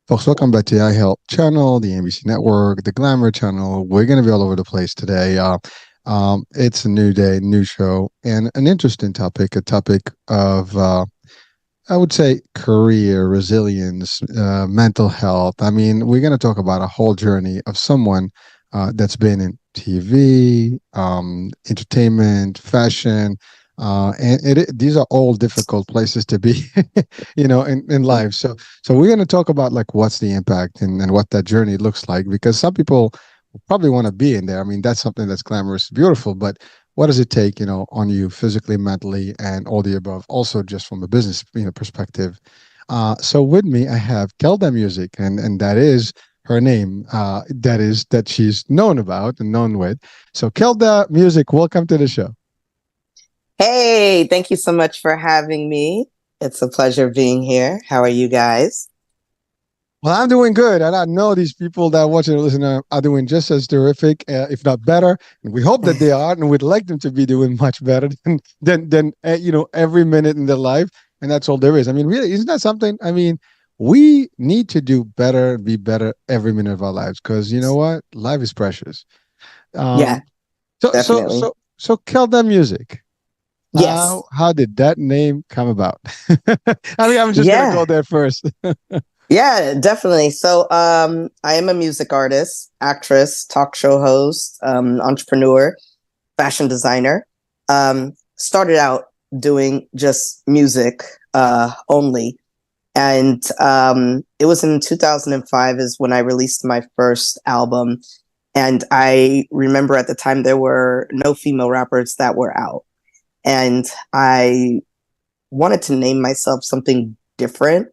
Folks, welcome back to the iHealth channel, the NBC network, the Glamour channel. We're going to be all over the place today. It's a new day, new show, and an interesting topic, a topic of, I would say, career, resilience, mental health. I mean, we're going to talk about a whole journey of someone that's been in TV, entertainment, fashion, these are all difficult places to be, in life. So we're going to talk about like what's the impact and what that journey looks like because some people probably want to be in there. I mean, that's something that's glamorous, beautiful, but what does it take, on you physically, mentally, and all the above? Also, just from a business, perspective. So with me, I have Keldamuzik, and that is her name. That she's known about and known with. So Keldamuzik, welcome to the show. Hey, thank you so much for having me. It's a pleasure being here. How are you guys? Well, I'm doing good, and I know these people that watch and listen are doing just as terrific, if not better. And we hope that they are, and we'd like them to be doing much better than every minute in their life. And that's all there is. I mean, really, isn't that something? I mean, we need to do better, be better every minute of our lives, because you know what, life is precious. Yeah, Um, so so definitely. so so, Kelda Music. Yes. How did that name come about? I mean, I'm just gonna Yeah. go there first. Yeah, definitely. I am a music artist, actress, talk show host, entrepreneur, fashion designer. Started out doing just music only. And it was in 2005 is when I released my first album. And I remember at the time there were no female rappers that were out. And I wanted to name myself something different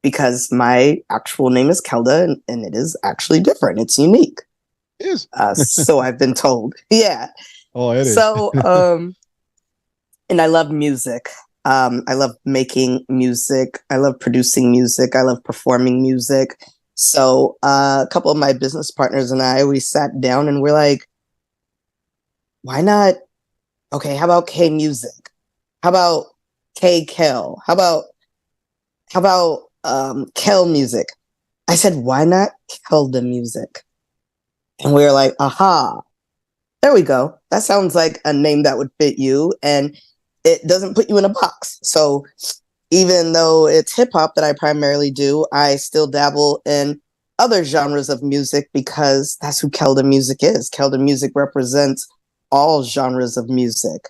because my actual name is Kelda and it is actually different. It's unique. Yes. So I've been told. Yeah. Oh, it is. So, and I love music. I love making music. I love producing music. I love performing music. So a couple of my business partners and I, we sat down and we're like, why not? Okay, how about K Music? How about K Kel? How about Kel Music? I said, why not Keldamuzik? And we were like, aha, there we go. That sounds like a name that would fit you. And it doesn't put you in a box. So even though it's hip hop that I primarily do, I still dabble in other genres of music because that's who Keldamuzik is. Keldamuzik represents all genres of music.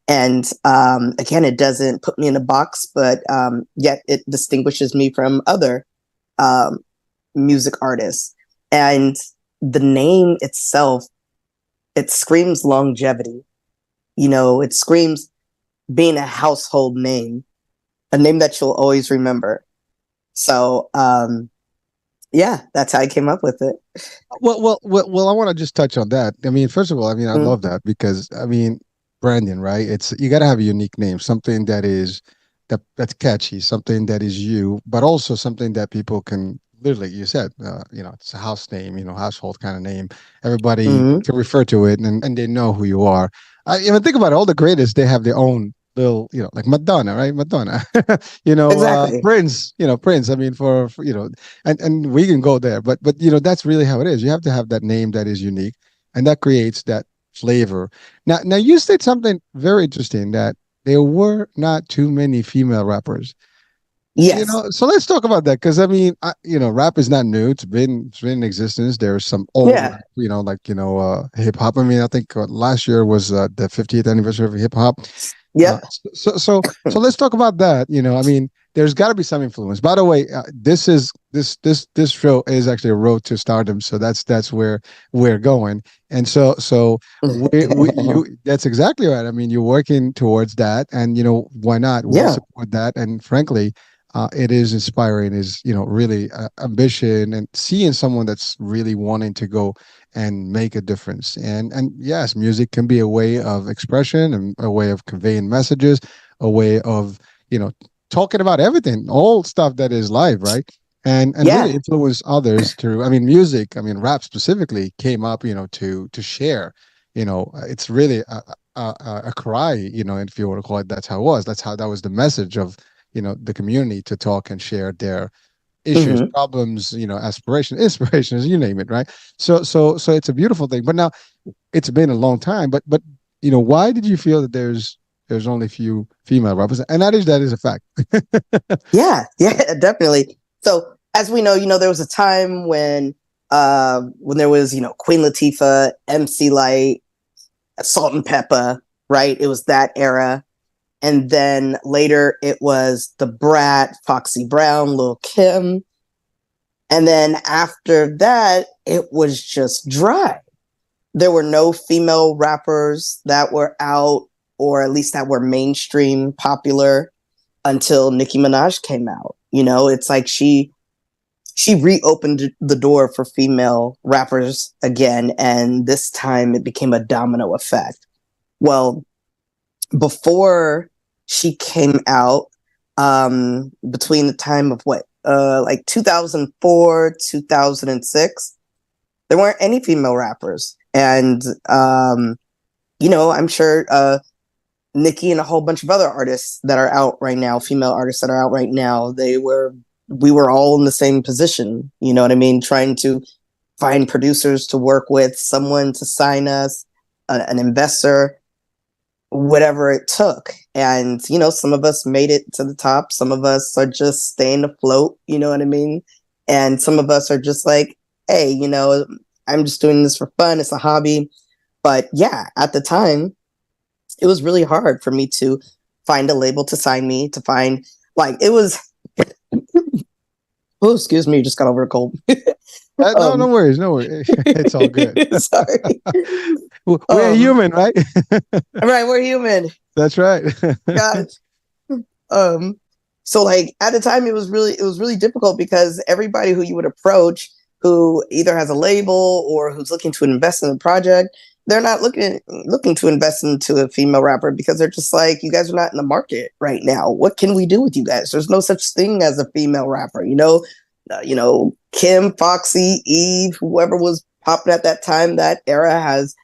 And again, it doesn't put me in a box, but yet it distinguishes me from other um, music artists. And the name itself, it screams longevity. It screams being a household name, a name that you'll always remember. So, yeah, that's how I came up with it. Well. I want to just touch on that. I mean, first of all, I mean, I Mm, love that because I mean, branding, right? It's you got to have a unique name, something that's catchy, something that is you, but also something that people can literally. You said, it's a house name, household kind of name. Everybody mm, can refer to it, and they know who you are. I even think about it, all the greatest. They have their own little, like Madonna, right? Madonna, exactly. Prince, Prince. I mean, for and we can go there, but that's really how it is. You have to have that name that is unique, and that creates that flavor. Now you said something very interesting that there were not too many female rappers. Yes. So let's talk about that because I mean, rap is not new. It's been in existence. There's some old Yeah. rap, hip hop. I mean, I think last year was the 50th anniversary of hip hop. Uh, Yep. so let's talk about that. I mean, there's got to be some influence. By the way, this show is actually a road to stardom. So that's where we're going. And so we you that's exactly right. I mean, you're working towards that, and why not? We'll Yeah. support that. And frankly, it is inspiring. Is really ambition and seeing someone that's really wanting to go and make a difference. And yes, music can be a way of expression and a way of conveying messages, a way of talking about everything, all stuff that is live, right? And really Yeah. influence others through. I mean, music. I mean, rap specifically came up, to share. It's really a cry. If you want to call it, that's how it was. That's how that was the message of the community to talk and share their issues, Hmm. problems, aspirations, inspirations, you name it, right? So it's a beautiful thing. But now it's been a long time. But why did you feel that there's only few female rappers? And that is a fact. Yeah, yeah, definitely. So as we know, there was a time when there was, Queen Latifah, MC Light, Salt and Pepper, right? It was that era. And then later it was The Brat, Foxy Brown, Lil Kim. And then after that, it was just dry. There were no female rappers that were out, or at least that were mainstream popular, until Nicki Minaj came out. It's like she reopened the door for female rappers again, and this time it became a domino effect. Well, before she came out, between the time of like 2004, 2006, there weren't any female rappers. And I'm sure Nicki and a whole bunch of other artists that are out right now, female artists that are out right now, we were all in the same position, you know what I mean? Trying to find producers to work with, someone to sign us, an investor, whatever it took. And, some of us made it to the top. Some of us are just staying afloat, you know what I mean? And some of us are just like, hey, I'm just doing this for fun. It's a hobby. But yeah, at the time, it was really hard for me to find a label to sign me, to find, like, it was, oh, excuse me, just got over a cold. No, no worries, no worries. It's all good. Sorry. We're human, right? Right, we're human. That's right. God. So like at the time, it was really difficult because everybody who you would approach, who either has a label or who's looking to invest in the project, they're not looking to invest into a female rapper because they're just like, you guys are not in the market right now. What can we do with you guys? There's no such thing as a female rapper. Kim, Foxy, Eve, whoever was popping at that time, that era has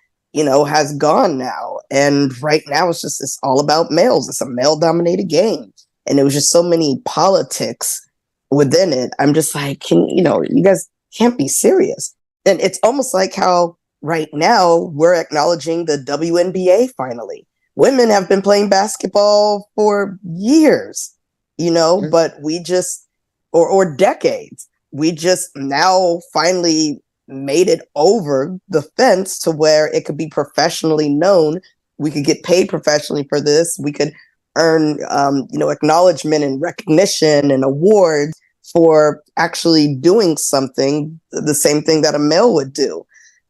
gone now. And right now it's all about males. It's a male dominated game. And it was just so many politics within it. I'm just like, you guys can't be serious. And it's almost like how right now we're acknowledging the WNBA finally. Women have been playing basketball for years, but we just, or decades, we just now finally made it over the fence to where it could be professionally known. We could get paid professionally for this. We could earn, acknowledgement and recognition and awards for actually doing something, the same thing that a male would do.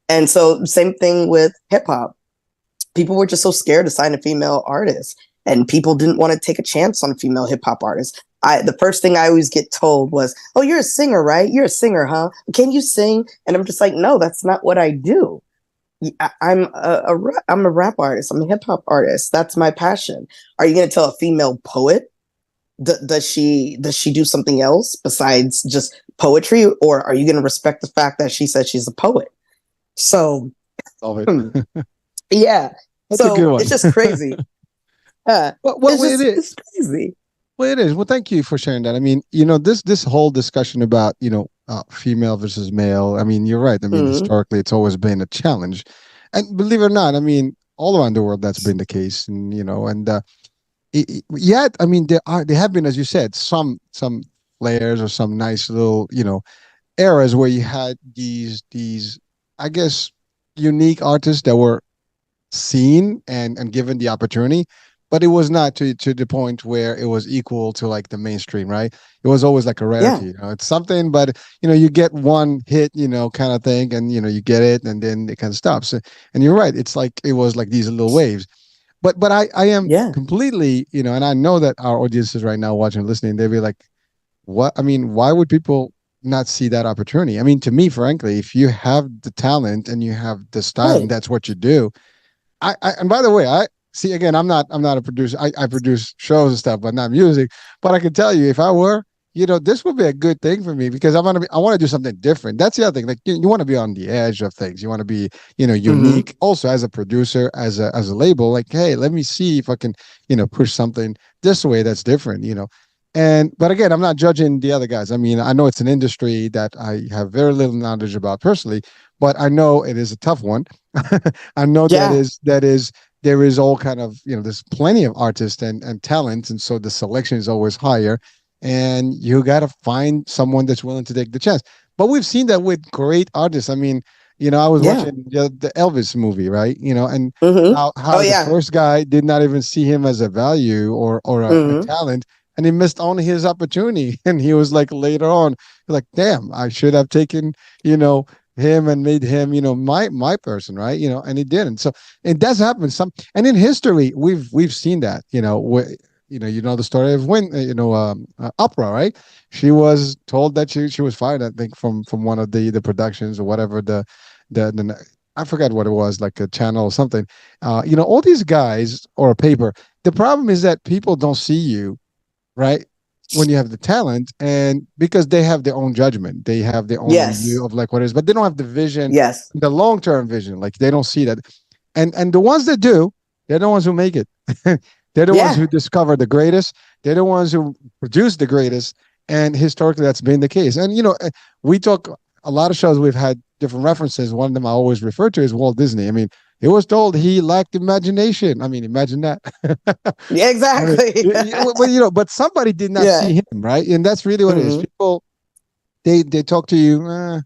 And so same thing with hip hop. People were just so scared to sign a female artist, and people didn't want to take a chance on a female hip hop artist. The first thing I always get told was, "Oh, you're a singer, right? You're a singer, huh? Can you sing?" And I'm just like, "No, that's not what I do. I'm a rap artist. I'm a hip hop artist. That's my passion." Are you going to tell a female poet? Does she do something else besides just poetry, or are you going to respect the fact that she said she's a poet? So, yeah. That's a good So one. it's just crazy. It's crazy. Well, it is. Well, thank you for sharing that. I mean, this whole discussion about female versus male. I mean, you're right. I mean, historically, it's always been a challenge, and believe it or not, I mean, all around the world that's been the case. And yet, I mean, there have been, as you said, some flares or some nice little eras where you had these I guess unique artists that were seen and given the opportunity, but it was not to the point where it was equal to like the mainstream, right? It was always like a rarity. Yeah. It's something, but you get one hit, kind of thing, and you get it, and then it kind of stops. And you're right, it's like it was like these little waves. But I am Yeah. completely, and I know that our audiences right now watching and listening, they'll be like, what? I mean, why would people not see that opportunity? I mean, to me, frankly, if you have the talent and you have the style and Right. that's what you do, and by the way, I see again, I'm not a producer. I produce shows and stuff, but not music. But I can tell you, if I were, this would be a good thing for me because I want to do something different. That's the other thing. Like you want to be on the edge of things. You want to be, Mm-hmm. unique. Also, as a producer, as a label, like, hey, let me see if I can, push something this way that's different. And but again, I'm not judging the other guys. I mean, I know it's an industry that I have very little knowledge about personally, but I know it is a tough one. I know Yeah. that is there is all kind of, there's plenty of artists and talents, and so the selection is always higher, and you got to find someone that's willing to take the chance. But we've seen that with great artists. I mean, I was Yeah. watching the Elvis movie, right? And Mm-hmm. how Oh the yeah. first guy did not even see him as a value or a Mm-hmm. talent, and he missed on his opportunity. And he was like later on, like, damn, I should have taken, you know, him and made him, my person, right? And he didn't. So it does happen. And in history, we've seen that, the story of when, Opera, right? She was told that she was fired, I think, from one of the productions or whatever the I forgot what it was, like a channel or something. All these guys or a paper. The problem is that people don't see you, right? When you have the talent, and because they have their own judgment, they have their own Yes. review of like what it is, but they don't have the vision, Yes. the long term vision. Like they don't see that, and the ones that do, they're the ones who make it. They're the ones Yeah. who discover the greatest. They're the ones who produce the greatest, and historically that's been the case. And we talk a lot of shows. We've had different references. One of them I always refer to is Walt Disney. I mean, he was told he lacked imagination. I mean, imagine that. Yeah, I mean, exactly. but somebody did not Yeah. see him, right? And that's really what it is. Mm-hmm. People, they talk to you,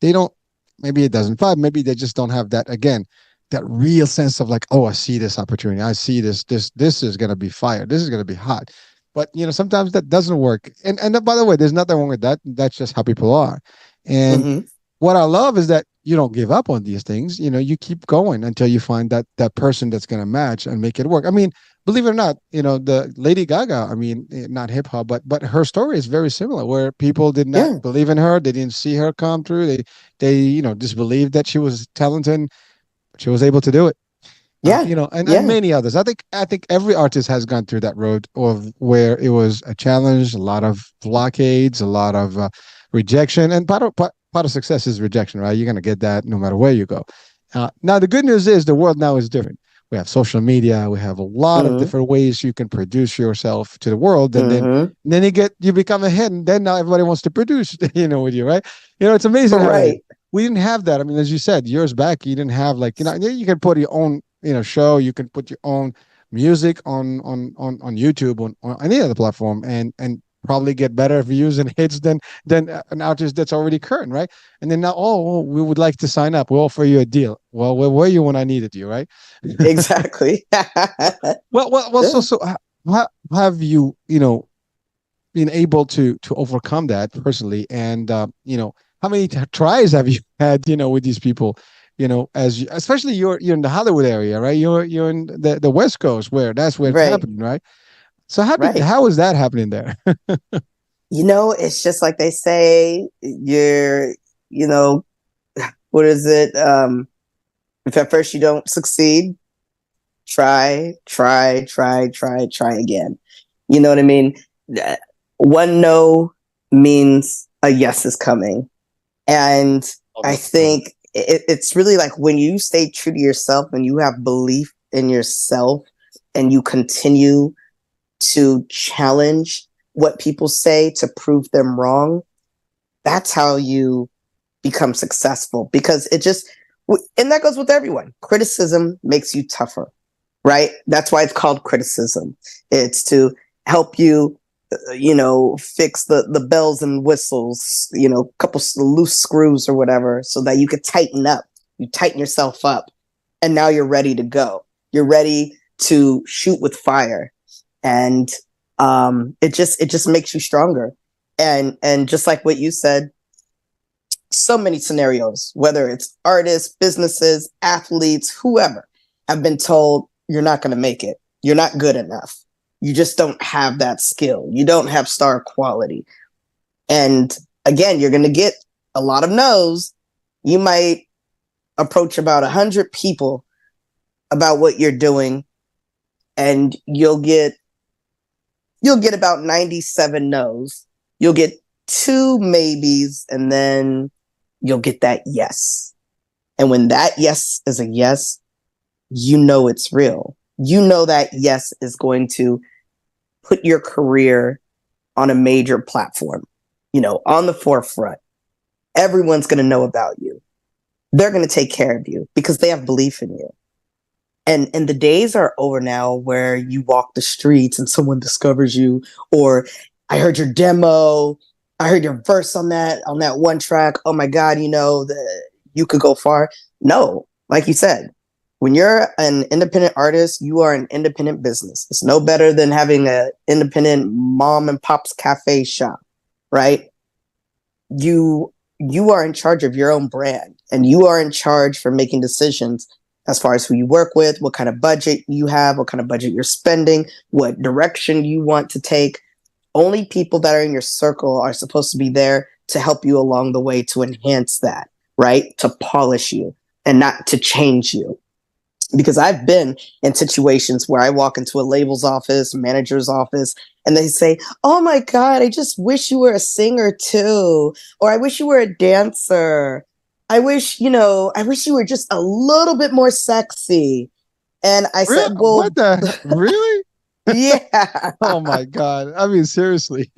they don't. Maybe it doesn't vibe. Maybe they just don't have that, again, that real sense of like, oh, I see this opportunity. I see this is gonna be fire. This is gonna be hot. But sometimes that doesn't work. And by the way, there's nothing wrong with that. That's just how people are. And Mm-hmm. what I love is that you don't give up on these things. You keep going until you find that person that's going to match and make it work. I mean, believe it or not, the Lady Gaga. I mean, not hip hop, but her story is very similar. Where people did not Yeah. believe in her, they didn't see her come through. They disbelieved that she was talented. She was able to do it. Yeah. And Yeah. many others. I think every artist has gone through that road of where it was a challenge, a lot of blockades, a lot of rejection, and part of success is rejection, right? You're gonna get that no matter where you go. Now the good news is the world now is different. We have social media. We have a lot of Mm-hmm. different ways you can produce yourself to the world, and then Mm-hmm. then you become a hit, and then now everybody wants to produce, with you, right? It's amazing how it is. Right. We didn't have that. I mean, as you said, years back, you didn't have like you can put your own show. You can put your own music on YouTube on any other platform, and probably get better views and hits than an artist that's already current, right? And then now, oh, we would like to sign up. We'll offer you a deal. Well, where were you when I needed you, right? Exactly. Well. So Yeah. how have you been able to overcome that personally? And how many tries have you had with these people? Especially you're in the Hollywood area, right? You're in the West Coast, where it's Right. happening, right? So Right. how is that happening there? It's just like they say, you know, what is it? If at first you don't succeed, try again. You know what I mean? One no means a yes is coming. And I think it's really like when you stay true to yourself and you have belief in yourself and you continue to challenge what people say to prove them wrong, that's how you become successful. Because and that goes with everyone. Criticism makes you tougher, right? That's why it's called criticism. It's to help you, fix the bells and whistles, a couple loose screws or whatever, so that you could tighten up. You tighten yourself up, and now you're ready to go. You're ready to shoot with fire, and it just makes you stronger. And just like what you said, so many scenarios, whether it's artists, businesses, athletes, whoever, have been told you're not going to make it. You're not good enough. You just don't have that skill. You don't have star quality. And again, you're going to get a lot of no's. You might approach about 100 people about what you're doing, and you'll get about 97 no's. You'll get 2 maybes, and then you'll get that yes. And when that yes is a yes, it's real. That yes is going to put your career on a major platform, on the forefront, everyone's going to know about you. They're going to take care of you because they have belief in you. And the days are over now where you walk the streets and someone discovers you, or I heard your demo, I heard your verse on that one track. Oh my God, you could go far. No, like you said, when you're an independent artist, you are an independent business. It's no better than having an independent mom and pop's cafe shop, right? You are in charge of your own brand, and you are in charge for making decisions as far as who you work with, what kind of budget you have, what kind of budget you're spending, what direction you want to take. Only people that are in your circle are supposed to be there to help you along the way, to enhance that, right? To polish you and not to change you. Because I've been in situations where I walk into a label's office, manager's office, and they say, "Oh my God, I just wish you were a singer too," or "I wish you were a dancer. I wish you were just a little bit more sexy." And I Really? said, What "Well, the? Really? yeah, Oh my God. I mean, seriously.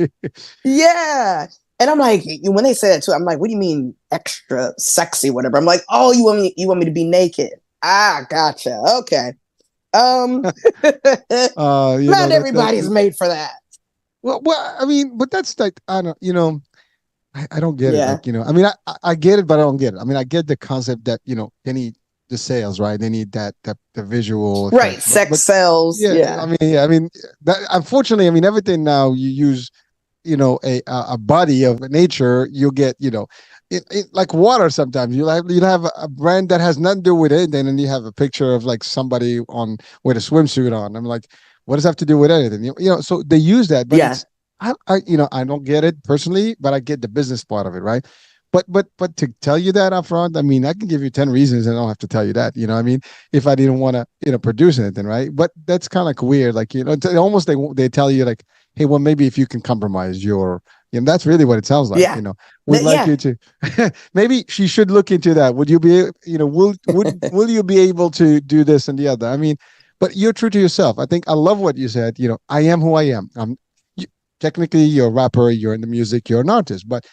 yeah." And I'm like, when they say that too, I'm like, "What do you mean extra sexy, whatever?" I'm like, "Oh, you want me to be naked? Ah, gotcha. Okay. Um, not everybody's That made for that." well, I mean, but that's like, I don't, I don't get it. Yeah. Like, I mean, I get it, but I don't get it. I mean, I get the concept that, they need the sales, right? They need the visual Right. effects, Sex but sells. yeah, Yeah. I mean, that unfortunately, I mean, everything now you use, a body of nature, you'll get, like water. Sometimes you'll have a brand that has nothing to do with it, and then you have a picture of like somebody on with a swimsuit on. I'm like, what does that have to do with anything? So they use that, but Yeah. it's I don't get it personally, but I get the business part of it, right? But to tell you that up front, I mean, I can give you 10 reasons and I don't have to tell you that, I mean, if I didn't want to, produce anything, right? But that's kind of like weird. Like, almost they tell you like, hey, well, maybe if you can compromise that's really what it sounds like, Yeah. we'd like Yeah. you to, maybe she should look into that. Would you be, will you be able to do this and the other? I mean, but you're true to yourself. I think I love what you said, I am who I am. You, technically you're a rapper, you're in the music, you're an artist, but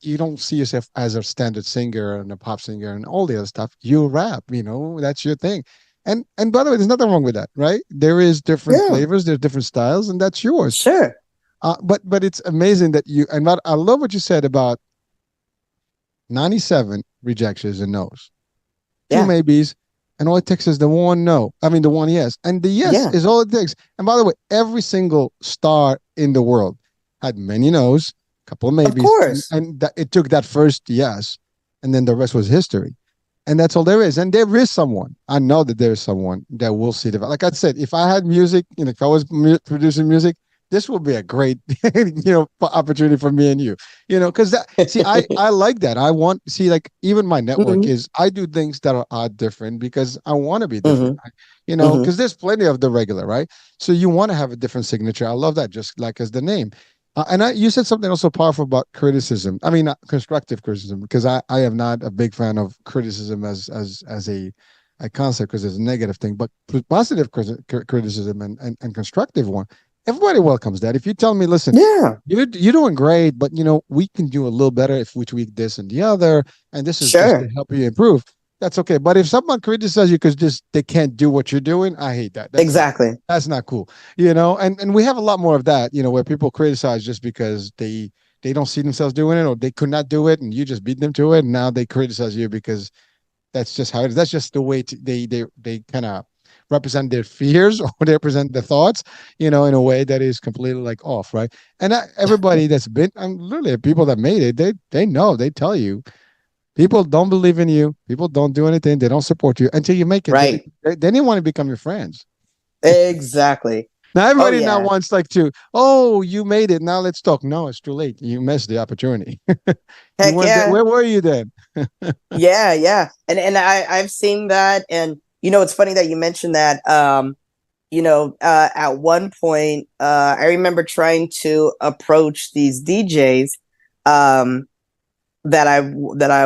you don't see yourself as a standard singer and a pop singer and all the other stuff. You rap, that's your thing. And by the way, there's nothing wrong with that, right? There is different Yeah. flavors, there's different styles, and that's yours. Sure. But it's amazing that I love what you said about 97 rejections and no's, two Yeah. maybes, and all it takes is the one no. I mean, the one yes. And the yes Yeah. is all it takes. And by the way, every single star in the world had many no's, a couple of Of maybes, and, course. and it took that first yes, and then the rest was history. And that's all there is. And there is someone. I know that there is someone that will see the. Like I said, if I had music, if I was producing music, this would be a great, opportunity for me and because see, I like that. I want see, like even my network Hmm. is I do things that are different because I want to be different. Hmm. Hmm. Because there's plenty of the regular, right? So you want to have a different signature. I love that, just like as the name. You said something also powerful about criticism. I mean, constructive criticism, because I am not a big fan of criticism as a concept, because it's a negative thing. But positive criticism and constructive one, everybody welcomes that. If you tell me, listen, Yeah. you're doing great, but we can do a little better if we tweak this and the other, and this is just to Sure. help you improve. That's okay. But if someone criticizes you because just they can't do what you're doing, I hate that. Exactly. That's not cool. And we have a lot more of that, where people criticize just because they don't see themselves doing it, or they could not do it, and you just beat them to it, and now they criticize you because that's just how it is. That's just the way they kind of represent their fears or they represent their thoughts, in a way that is completely like off, right? And everybody that's been, literally people that made it, they know, they tell you, people don't believe in you, people don't do anything, they don't support you until you make it. Then Right. they want to become your friends. Exactly. Now Oh everybody now yeah. wants like to, oh, you made it, now let's talk. No, it's too late, you missed the opportunity. You Heck weren't there. yeah. Where were you then? Yeah. Yeah. And I've seen that, and it's funny that you mentioned that. At one point, I remember trying to approach these DJs, um, that I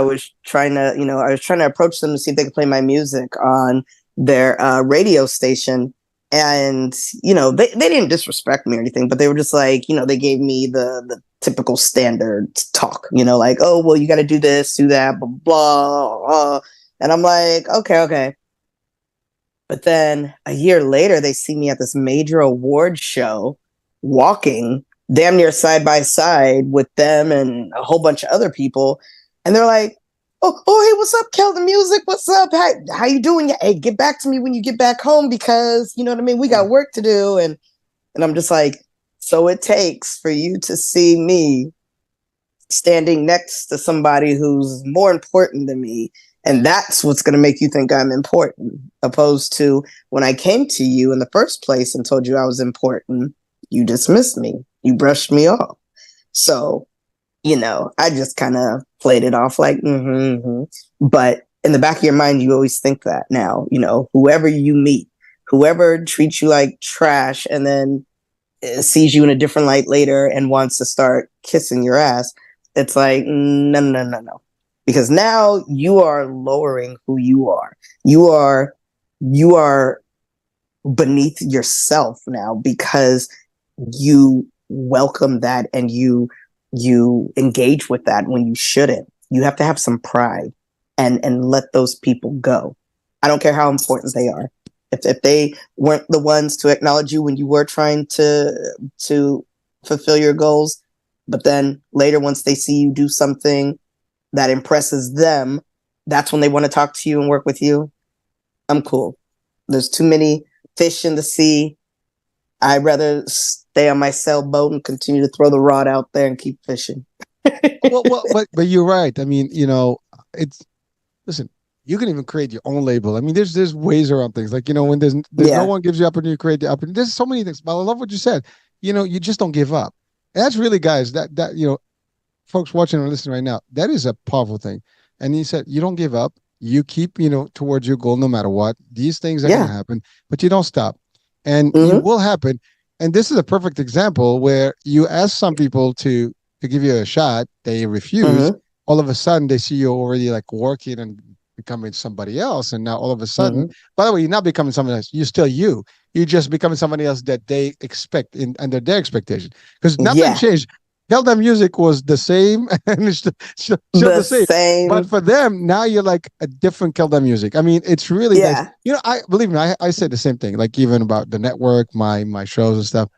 was trying to, I was trying to approach them to see if they could play my music on their radio station. And they didn't disrespect me or anything, but they were just like, they gave me the typical standard talk, like, oh well, you got to do this, do that, blah blah blah. And I'm like, okay. But then a year later, they see me at this major award show, walking damn near side by side with them and a whole bunch of other people, and they're like, oh, hey, what's up, Keldamuzik? What's up? How you doing? Hey, get back to me when you get back home, because you know what I mean. We got work to do, and I'm just like, so it takes for you to see me standing next to somebody who's more important than me, and that's what's going to make you think I'm important, opposed to when I came to you in the first place and told you I was important, you dismissed me, you brushed me off. So I just kind of played it off like, but in the back of your mind, you always think that now, whoever you meet, whoever treats you like trash and then sees you in a different light later and wants to start kissing your ass, it's like, no. Because now you are lowering who you are. You are beneath yourself now because you welcome that and you engage with that when you shouldn't. You have to have some pride and let those people go. I don't care how important they are. If they weren't the ones to acknowledge you when you were trying to fulfill your goals, but then later once they see you do something that impresses them, that's when they want to talk to you and work with you. I'm cool. There's too many fish in the sea. I'd rather stay on my sailboat and continue to throw the rod out there and keep fishing. but you're right. I mean, it's listen. You can even create your own label. I mean, there's ways around things. Like when there's no one gives you opportunity to create the opportunity. There's so many things. But I love what you said. You just don't give up. And that's really, guys. That folks watching and listening right now. That is a powerful thing. And you said you don't give up. You keep towards your goal no matter what. These things are going to happen, but you don't stop. And it will happen. And this is a perfect example where you ask some people to give you a shot, they refuse. All of a sudden, they see you already like working and becoming somebody else. And now all of a sudden, by the way, you're not becoming somebody else. You're still you. You're just becoming somebody else that they expect under their expectation. Because nothing changed. Keldamuzik was the same and it's still the same. But for them, now you're like a different Keldamuzik. I mean, it's really nice. I believe me, I say the same thing, like even about the network, my shows and stuff.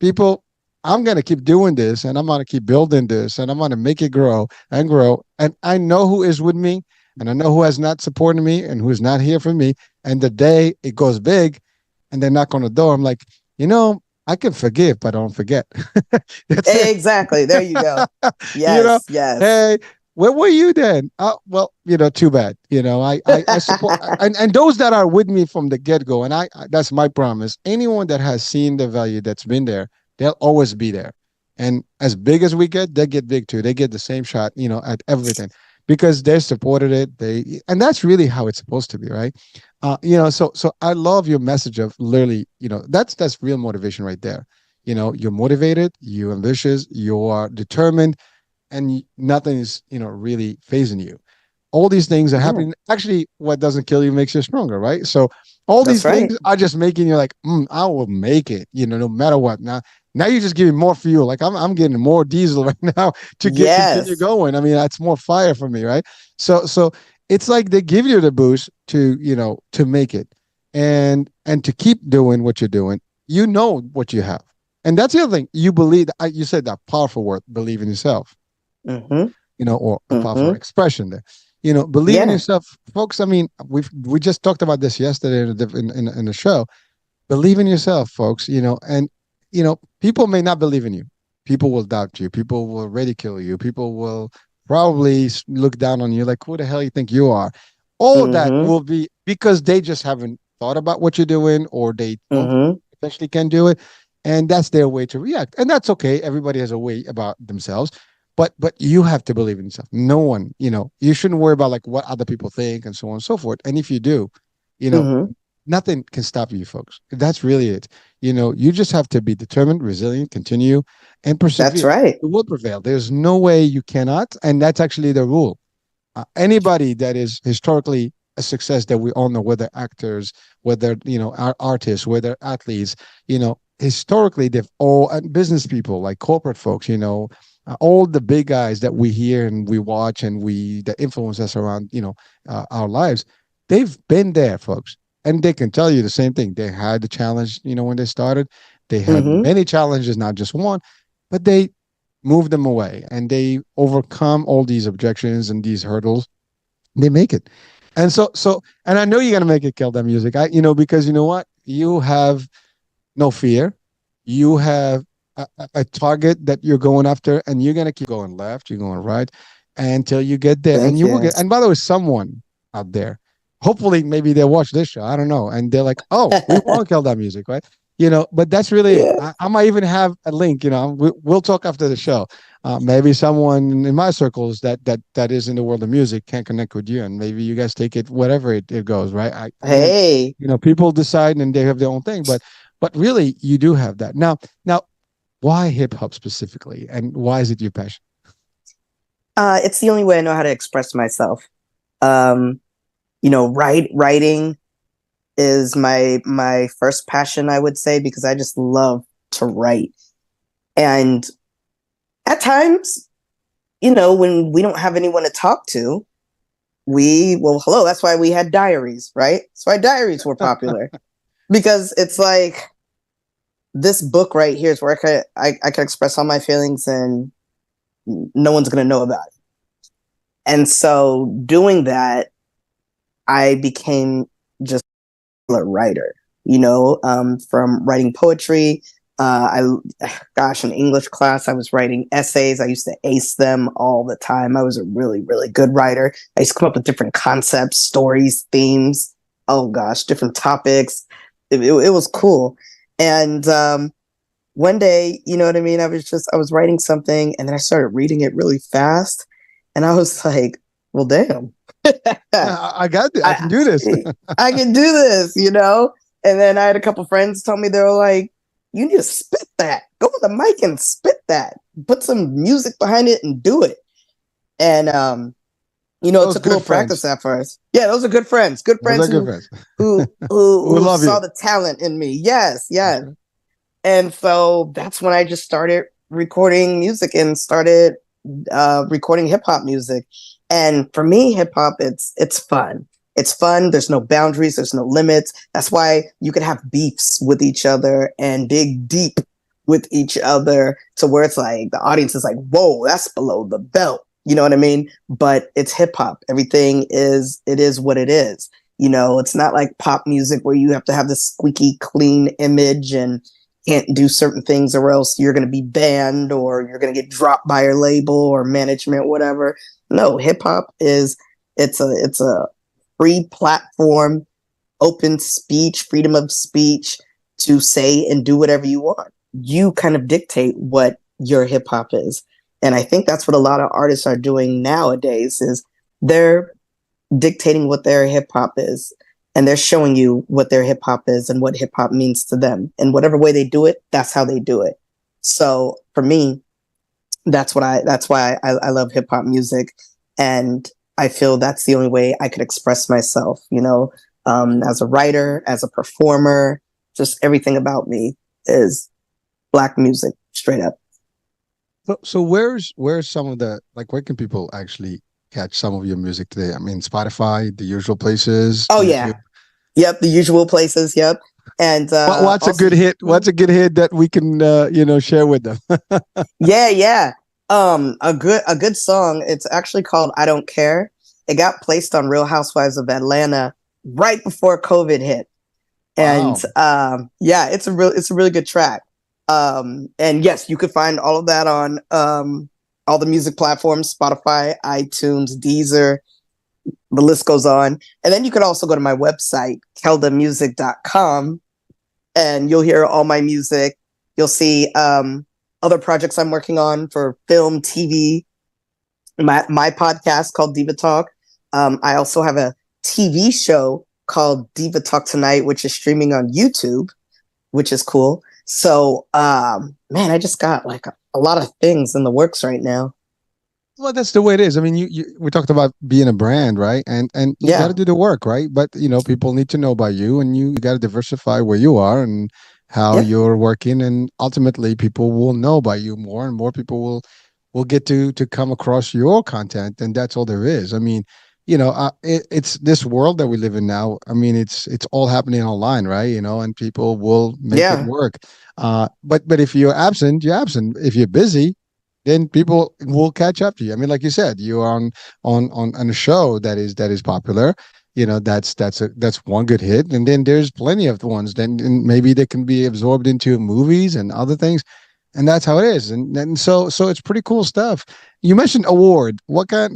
People, I'm gonna keep doing this and I'm gonna keep building this and I'm gonna make it grow and grow. And I know who is with me and I know who has not supported me and who is not here for me. And the day it goes big and they knock on the door, I'm like, I can forgive, but I don't forget. Exactly. There you go. Yes. Yes. Hey, where were you then? Well, too bad. I support, and those that are with me from the get-go, and I that's my promise. Anyone that has seen the value that's been there, they'll always be there. And as big as we get, they get big too. They get the same shot, at everything because they supported it. And that's really how it's supposed to be, right? So I love your message of literally, that's real motivation right there. You're motivated, you're ambitious, you are determined, and nothing is, really phasing you. All these things are happening. Actually, what doesn't kill you makes you stronger, right? So all these things are just making you like, I will make it, no matter what. Now you're just giving more fuel. Like I'm getting more diesel right now to continue going. I mean, that's more fire for me, right? So it's like they give you the boost to make it and to keep doing what you're doing. What you have. And that's the other thing. You believe, you said that powerful word, believe in yourself, or a powerful expression there. Believe in yourself, folks. I mean, we just talked about this yesterday in the show. Believe in yourself, folks. And people may not believe in you. People will doubt you. People will ridicule you. People will probably look down on you like, who the hell you think you are? All of that will be because they just haven't thought about what you're doing or they potentially can do it. And that's their way to react. And that's okay. Everybody has a way about themselves. But you have to believe in yourself. No one, you shouldn't worry about like what other people think and so on and so forth. And if you do, nothing can stop you, folks. That's really it. You just have to be determined, resilient, continue, and persevere. That's right. It will prevail. There's no way you cannot. And that's actually the rule. Anybody that is historically a success that we all know, whether actors, whether artists, whether athletes, historically they've all and business people like corporate folks, all the big guys that we hear and we watch and we that influence us around, our lives, they've been there, folks, and they can tell you the same thing. They had the challenge, when they started. They had Mm-hmm. many challenges, not just one, but they moved them away and they overcome all these objections and these hurdles. They make it. And and I know you're gonna make it, Keldamuzik. Because you know what? You have no fear. You have a target that you're going after, and you're gonna keep going left, you're going right until you get there. And Thank you will you. get, and by the way, someone out there, hopefully maybe they'll watch this show. I don't know. And they're like, oh, we want Keldamuzik, right? But that's really it. Yeah. I might even have a link, we'll talk after the show. Maybe someone in my circles that is in the world of music can connect with you, and maybe you guys take it whatever it goes, right? Again, Hey. people decide and they have their own thing, but really you do have that. Now, why hip hop specifically, and why is it your passion? It's the only way I know how to express myself. Um, writing is my first passion, I would say, because I just love to write. And at times, when we don't have anyone to talk to, hello, that's why we had diaries, right? That's why diaries were popular. Because it's like this book right here is where I can express all my feelings and no one's going to know about it. And so doing that, I became just a writer, from writing poetry. In English class, I was writing essays. I used to ace them all the time. I was a really, really good writer. I used to come up with different concepts, stories, themes. Oh gosh, different topics. It was cool. And one day, you know what I mean? I was writing something and then I started reading it really fast. And I was like, well, damn. I got it. I can do this. I can do this, And then I had a couple friends tell me, they were like, you need to spit that. Go on the mic and spit that. Put some music behind it and do it. And it took a little practice at first. Yeah, those are good friends. Good friends who saw the talent in me. Yes, yes. Okay. And so that's when I just started recording music and started recording hip hop music. And for me, hip hop, it's fun. It's fun. There's no boundaries. There's no limits. That's why you can have beefs with each other and dig deep with each other to where it's like the audience is like, whoa, that's below the belt. You know what I mean? But it's hip hop. Everything is what it is. It's not like pop music where you have to have this squeaky clean image and can't do certain things or else you're going to be banned or you're going to get dropped by your label or management, whatever. No, hip hop it's a free platform, open speech, freedom of speech to say and do whatever you want. You kind of dictate what your hip hop is. And I think that's what a lot of artists are doing nowadays is they're dictating what their hip hop is. And they're showing you what their hip hop is and what hip hop means to them. And whatever way they do it, that's how they do it. So for me, that's why I love hip hop music. And I feel that's the only way I could express myself, as a writer, as a performer, just everything about me is Black music, straight up. So where's some of where can people actually catch some of your music today? I mean, Spotify, the usual places. Oh, YouTube. yeah. Yep, the usual places. Yep. And what's a good hit? What's a good hit that we can share with them? Yeah. A good song. It's actually called "I Don't Care." It got placed on Real Housewives of Atlanta right before COVID hit, and wow. It's a really good track. And yes, you could find all of that on all the music platforms: Spotify, iTunes, Deezer. The list goes on. And then you could also go to my website, keldamuzik.com, and you'll hear all my music. You'll see other projects I'm working on for film, TV, my podcast called Diva Talk. I also have a TV show called Diva Talk Tonight, which is streaming on YouTube, which is cool. So, man, I just got like a lot of things in the works right now. Well, that's the way it is. I mean, you we talked about being a brand, right? And you got to Yeah, do the work, right? But people need to know about you, and you got to diversify where you are and how yeah, you're working, and ultimately, people will know about you more, and more people will get to come across your content, and that's all there is. I mean, it's this world that we live in now. I mean, it's all happening online, right? And people will make it yeah, work. But if you're absent, you're absent. If you're busy, then people will catch up to you. I mean, like you said, you're on a show that is popular. That's one good hit, and then there's plenty of the ones. Then and maybe they can be absorbed into movies and other things, and that's how it is. And so it's pretty cool stuff. You mentioned award. What kind?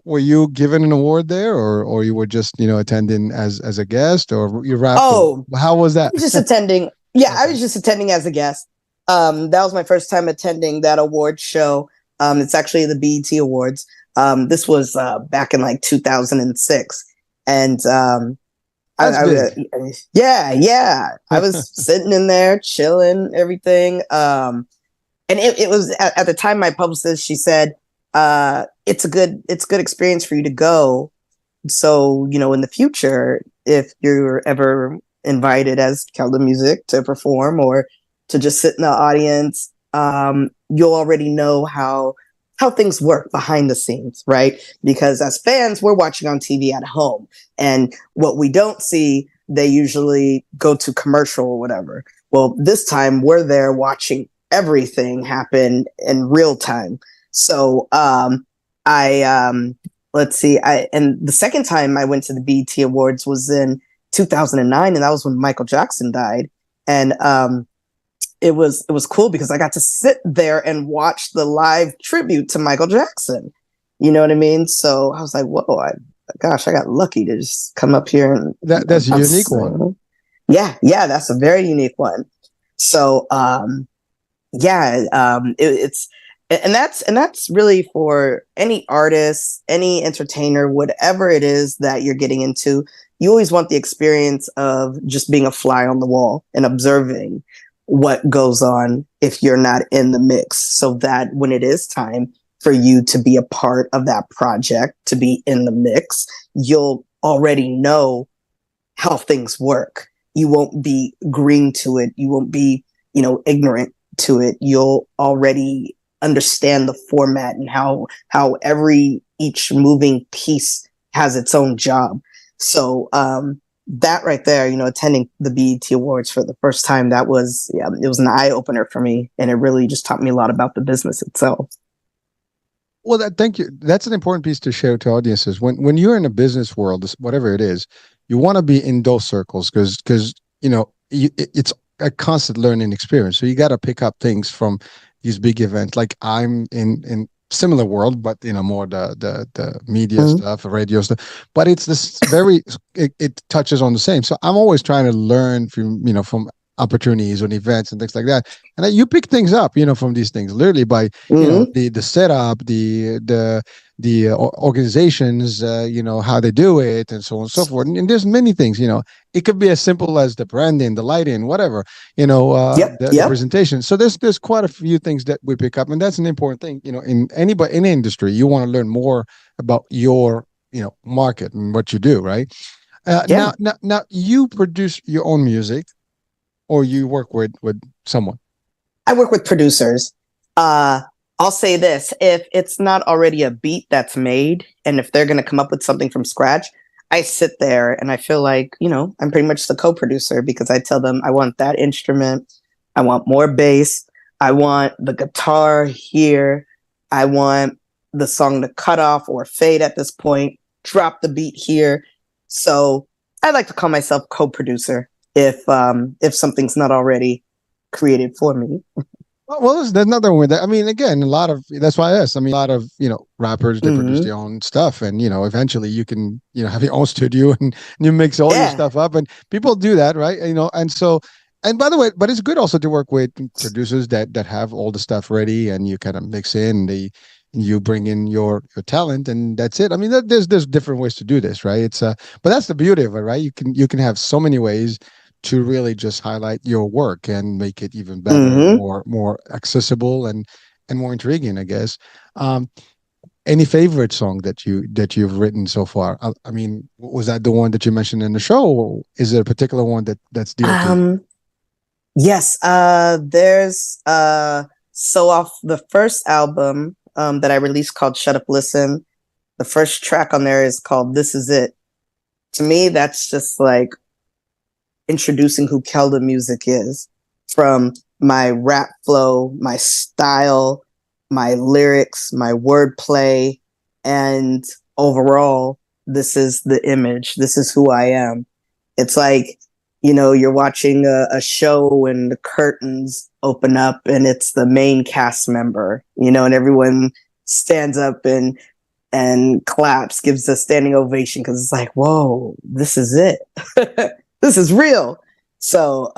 Were you given an award there, or you were just attending as a guest, or you rapped? Or Oh, how was I that? was just attending. Yeah, I Okay. was just attending as a guest. That was my first time attending that award show. It's actually the BET Awards. This was back in like 2006, and That's big. yeah, yeah, I was sitting in there chilling, everything. And it was at the time my publicist, she said, it's a good experience for you to go. So, in the future, if you're ever invited as Keldamuzik to perform or to just sit in the audience, you'll already know how things work behind the scenes, right? Because as fans, we're watching on TV at home, and what we don't see, they usually go to commercial or whatever. Well, this time we're there watching everything happen in real time. So I let's see, I and the second time I went to the BET Awards was in 2009, and that was when Michael Jackson died. And it was cool because I got to sit there and watch the live tribute to Michael Jackson. You know what I mean? So I was like, whoa, gosh, I got lucky to just come up here and That's a unique one. yeah, yeah, that's a very unique one. So yeah, it's and that's really for any artist, any entertainer, whatever it is that you're getting into. You always want the experience of just being a fly on the wall and observing what goes on if you're not in the mix, so that when it is time for you to be a part of that project, to be in the mix, you'll already know how things work. You won't be green to it. You won't be, ignorant to it. You'll already understand the format and how every each moving piece has its own job. So that right there, attending the BET Awards for the first time, that was, yeah, it was an eye opener for me, and it really just taught me a lot about the business itself. Well, thank you. That's an important piece to share to audiences. When you're in a business world, whatever it is, you want to be in those circles because it's a constant learning experience. So you got to pick up things from these big events. Like I'm in similar world, but more the media Mm-hmm. stuff, radio stuff. But it's this very it touches on the same. So I'm always trying to learn from opportunities and events and things like that. And you pick things up, from these things, literally by Mm-hmm. the setup, the organizations, how they do it, and so on and so forth. And there's many things. It could be as simple as the branding, the lighting, whatever. Yep. The Yep. presentation. So there's quite a few things that we pick up, and that's an important thing. In any industry, you want to learn more about your market and what you do, right? Yeah. Now, you produce your own music, or you work with someone. I work with producers. Uh, I'll say this: if it's not already a beat that's made, and if they're going to come up with something from scratch, I sit there and I feel like, I'm pretty much the co-producer, because I tell them I want that instrument, I want more bass, I want the guitar here, I want the song to cut off or fade at this point, drop the beat here. So I like to call myself co-producer if something's not already created for me. Well, there's nothing with that. I mean, again, a lot of that's why I asked. I mean, a lot of rappers, they produce Mm-hmm. their own stuff, and eventually you can have your own studio and you mix all your Yeah. stuff up, and people do that, right? And so, and by the way, but it's good also to work with producers that have all the stuff ready, and you kind of mix in you bring in your talent, and that's it. I mean, there's different ways to do this, right? But that's the beauty of it, right? You can have so many ways to really just highlight your work and make it even better and Mm-hmm. more accessible and more intriguing, I guess. Um, Any favorite song that you've written so far? I mean, was that the one that you mentioned in the show, or is there a particular one that's dear to you? Um, yes, there's so off the first album that I released called Shut Up Listen, the first track on there is called This Is It. To me, that's just like introducing who Keldamuzik is, from my rap flow, my style, my lyrics, my wordplay, and overall, this is the image. This is who I am. It's like, you're watching a show and the curtains open up and it's the main cast member, and everyone stands up and claps, gives a standing ovation because it's like, whoa, this is it. This is real. So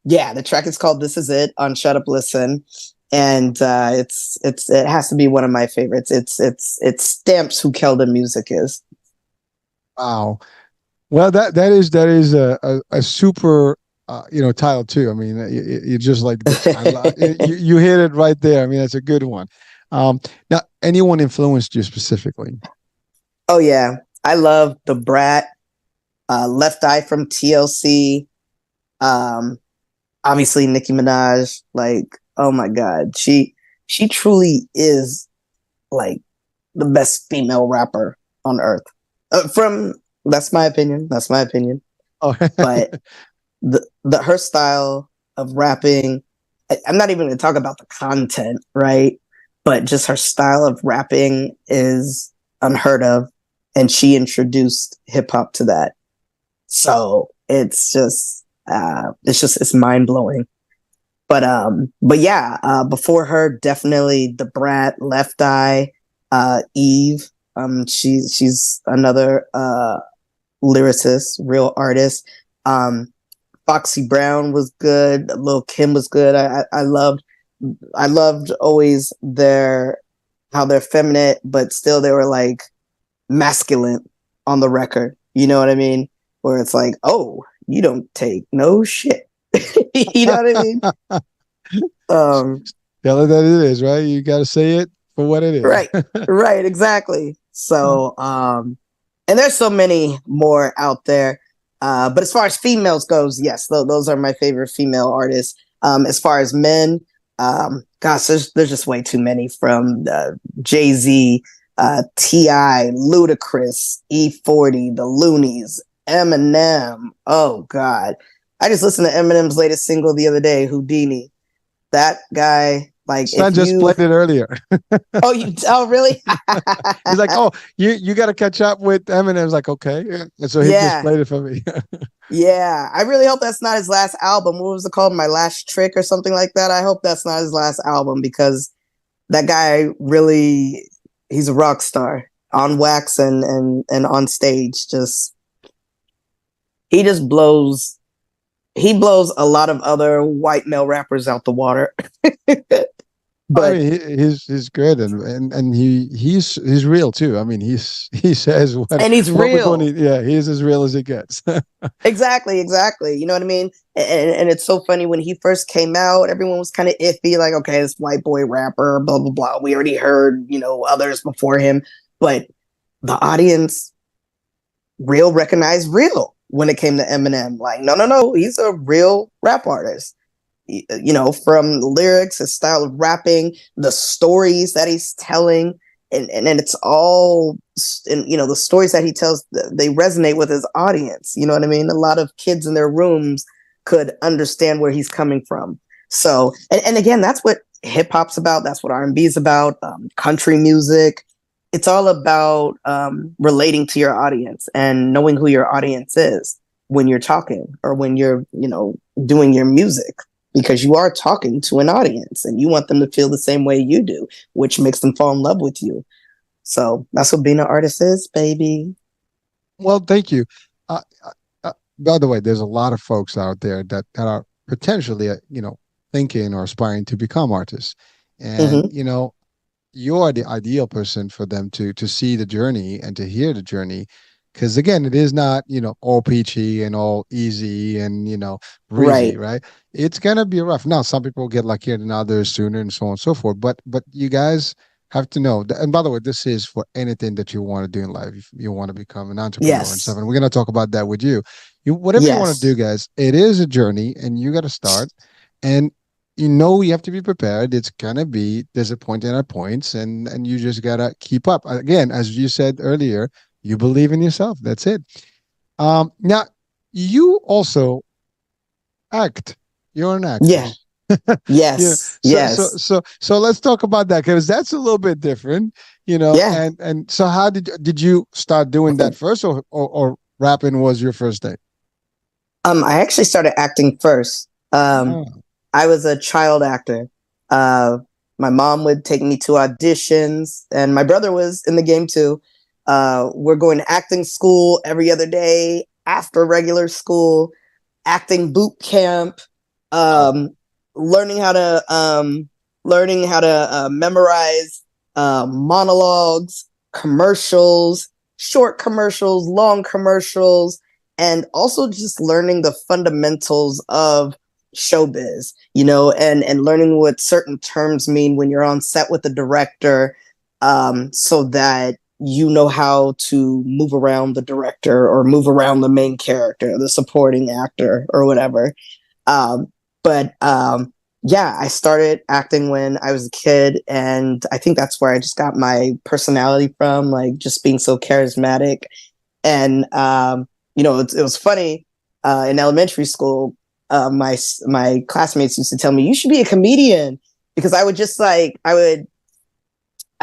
yeah, the track is called "This Is It" on Shut Up Listen, and it has to be one of my favorites. It stamps who Keldamuzik is. Wow. Well, that is a super title too. I mean, you just like you hit it right there. I mean, that's a good one. Now, anyone influenced you specifically? Oh yeah, I love the Brat, Left Eye from TLC, um, obviously Nicki Minaj. Like, oh my god, she truly is like the best female rapper on earth. From That's my opinion. That's my opinion. Oh, But the her style of rapping, I'm not even going to talk about the content, right? But just her style of rapping is unheard of, and she introduced hip hop to that. So it's mind blowing. But yeah, before her, definitely the Brat, Left Eye, Eve. She's another lyricist, real artist. Foxy Brown was good. Lil Kim was good. I loved always how they're feminine, but still they were like masculine on the record. You know what I mean? Where it's like, oh, you don't take no shit. You know what I mean? Um, Tell it that it is, right? You got to say it for what it is. right, right, exactly. So, and there's so many more out there. But as far as females goes, yes, those are my favorite female artists. As far as men, gosh, there's just way too many, from Jay-Z, T.I., Ludacris, E40, the Loonies, Eminem. Oh God, I just listened to Eminem's latest single the other day, Houdini. That guy, like, Son just played it earlier. oh really? He's like, oh, you got to catch up with Eminem. I was like, okay, and so he just Yeah, played it for me. yeah. I really hope that's not his last album. What was it called? My Last Trick or something like that. I hope that's not his last album, because that guy really, he's a rock star on wax and on stage. Just he just blows he blows a lot of other white male rappers out the water. I But mean, he's good, and he's real too. I mean, he says and he's what we're going to. real. Yeah, he's as real as it gets. Exactly, exactly. You know what I mean? And it's so funny, when he first came out, everyone was kind of iffy, like, okay, this white boy rapper, blah blah blah. We already heard, others before him, but the audience real recognized real when it came to Eminem. Like, no, no, no, he's a real rap artist. From lyrics, his style of rapping, the stories that he's telling, and it's all, and the stories that he tells, they resonate with his audience. You know what I mean? A lot of kids in their rooms could understand where he's coming from. So, and again, that's what hip hop's about. That's what R&B is about. Country music. It's all about relating to your audience and knowing who your audience is when you're talking, or when you're, doing your music, because you are talking to an audience and you want them to feel the same way you do, which makes them fall in love with you. So that's what being an artist is, baby. Well, thank you. By the way, there's a lot of folks out there that are potentially, thinking or aspiring to become artists, and Mm-hmm. you're the ideal person for them to see the journey and to hear the journey, because again, it is not all peachy and all easy and breezy, Right. right? It's gonna be rough. Now some people get luckier than others sooner and so on and so forth, but you guys have to know. And by the way, this is for anything that you want to do in life. If you want to become an entrepreneur and stuff, Yes. and we're gonna talk about that with you. You whatever you want to do, Yes. guys. It is a journey, and you got to start. And you have to be prepared. It's gonna be disappointing at points, and you just gotta keep up. Again, as you said earlier, you believe in yourself. That's it. Now you also act. You're an Yeah. actress. Yeah. Yes. Yes. So let's talk about that because that's a little bit different, Yeah. and so how did you start doing that first, or rapping was your first thing? I actually started acting first. Oh, I was a child actor. Uh, my mom would take me to auditions, and my brother was in the game too. We're going to acting school every other day after regular school, acting boot camp, wow. um, learning how to memorize monologues, commercials, short commercials, long commercials, and also just learning the fundamentals of showbiz, and learning what certain terms mean when you're on set with the director, so that you know how to move around the director or move around the main character, the supporting actor, or whatever. But yeah, I started acting when I was a kid, and I think that's where I just got my personality from, like just being so charismatic. And it was funny. In elementary school, my classmates used to tell me, "You should be a comedian," because I would just like I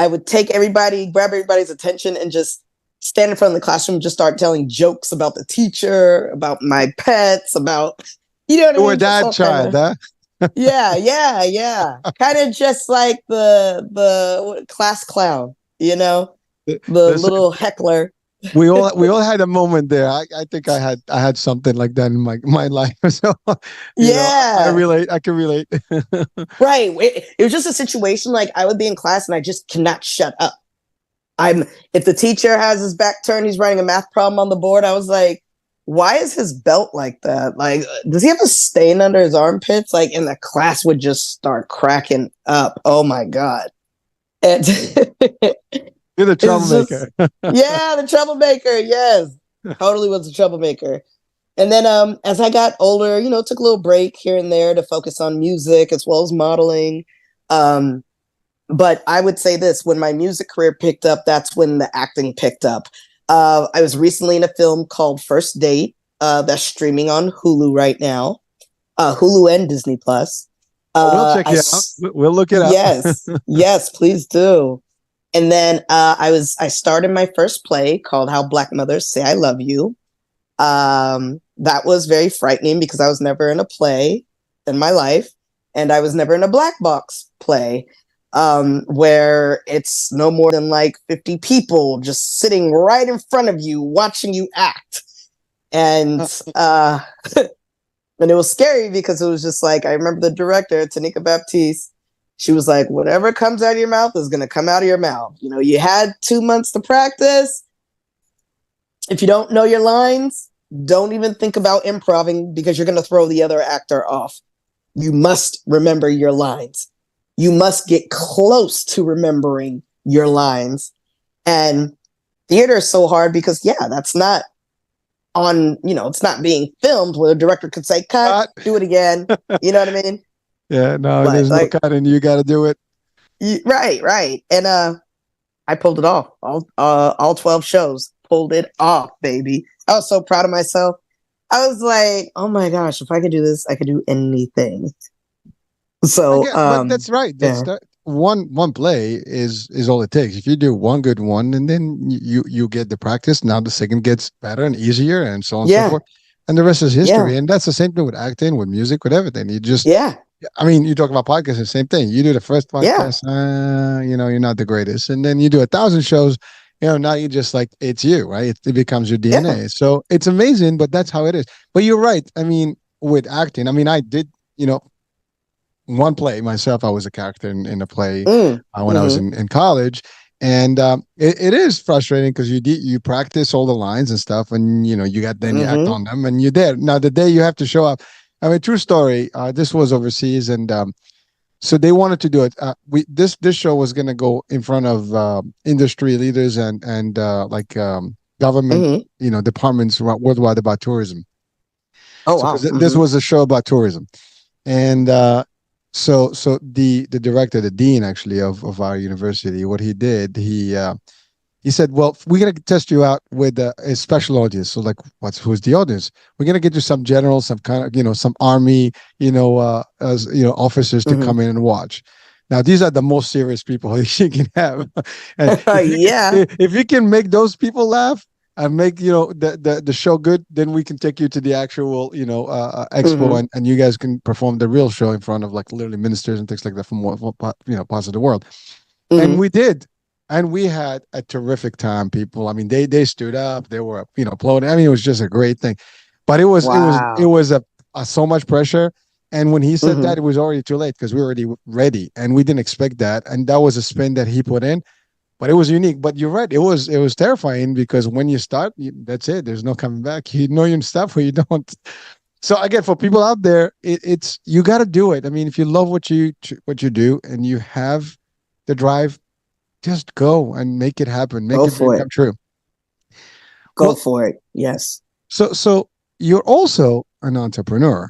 would take everybody, grab everybody's attention, and just stand in front of the classroom and just start telling jokes about the teacher, about my pets, about, you know what I You were mean? Just that all kind child, of, huh? yeah, yeah, yeah. Kind of just like the class clown, the Listen, little heckler. we all had a moment there. I think I had something like that in my life. So I Yeah. relate. I can relate. Right. It was just a situation like I would be in class and I just cannot shut up. I'm If the teacher has his back turned, he's writing a math problem on the board. I was like, why is his belt like that? Like, does he have a stain under his armpits? Like, and the class would just start cracking up. Oh my God. And You're the it's just, troublemaker. yeah, the troublemaker. Yes. Totally was a troublemaker. And then as I got older, took a little break here and there to focus on music as well as modeling. Um, but I would say this: when my music career picked up, that's when the acting picked up. I was recently in a film called First Date, that's streaming on Hulu right now, Hulu and Disney Plus. Oh, we'll check it out. We'll look it up. Yes, yes, please do. And then I started my first play called How Black Mothers Say I Love You. That was very frightening because I was never in a play in my life, and I was never in a black box play, where it's no more than like 50 people just sitting right in front of you watching you act. And and it was scary because it was just like, I remember the director, Tanika Baptiste, she was like, whatever comes out of your mouth is going to come out of your mouth. You had 2 months to practice. If you don't know your lines, don't even think about improving because you're going to throw the other actor off. You must remember your lines. You must get close to remembering your lines. And theater is so hard because, yeah, that's not it's not being filmed where the director could say, cut, do it again. You know what I mean? Yeah, no, But there's no like, cutting. You got to do it. right, right. And I pulled it off. All 12 shows, pulled it off, baby. I was so proud of myself. I was like, oh my gosh, if I could do this, I could do anything. So, Again, but that's right. yeah, One play is all it takes. If you do one good one, and then you get the practice, now the second gets better and easier, and so on and so yeah, forth, and the rest is yeah, history. And that's the same thing with acting, with music, with everything. You just, yeah, I mean, you talk about podcasts, the same thing. You do the first yeah, podcast, you're not the greatest, and then you do 1,000 shows. Now you just like it's you, right? It becomes your yeah. DNA. So it's amazing, but that's how it is. But you're right. I mean, with acting, I mean, I did, one play myself. I was a character in a play when I was Mm-hmm, in college, and it is frustrating because you practice all the lines and stuff, and you act mm-hmm. on them, and you're there. Now the day you have to show up, I mean, true story. This was overseas, and So they wanted to do it. We this show was going to go in front of industry leaders and like government, Hmm. departments worldwide about tourism. Oh So wow. because this Hmm. was a show about tourism, and so the director, the dean actually of our university, what he did, he said, "Well, we're gonna test you out with a special audience. So, like, who's the audience? We're gonna get you some generals, some kind of, some army, as officers to Hmm. come in and watch. Now, these are the most serious people you can have, and Yeah. if you can make those people laugh and make the show good, then we can take you to the actual expo, Hmm. and you guys can perform the real show in front of like literally ministers and things like that from parts of the world." And Hmm. we did, and we had a terrific time, people. I mean, they stood up, they were applauding. I mean, it was just a great thing, but it Wow. was a so much pressure. And when he said Hmm. that, it was already too late because we were already ready, and we didn't expect that. And that was a spin that he put in, but it was unique. But you're right, it was terrifying because when you start, that's it. There's no coming back. You know your stuff or you don't. So again, for people out there, it's you got to do it. I mean, if you love what you do and you have the drive, just go and make it happen. Make Go your dream for come it. true. Go Well, for it. Yes. so you're also an entrepreneur.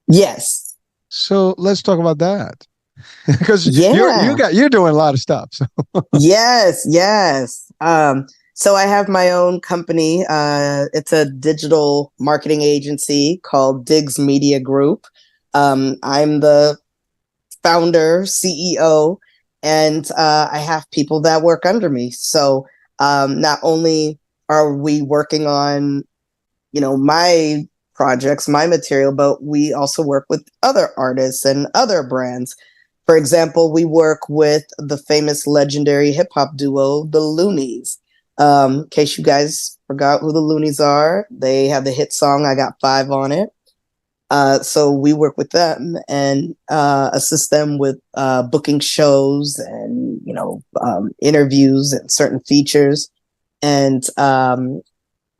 Yes. So let's talk about that because Yeah. you're doing a lot of stuff. So. Yes. Yes. So I have my own company. It's a digital marketing agency called Diggs Media Group. I'm the founder, CEO, and I have people that work under me. So not only are we working on, my projects, my material, but we also work with other artists and other brands. For example, we work with the famous legendary hip hop duo, the Loonies. In case you guys forgot who the Loonies are, they have the hit song "I Got Five" on it. So we work with them and assist them with booking shows and interviews and certain features. And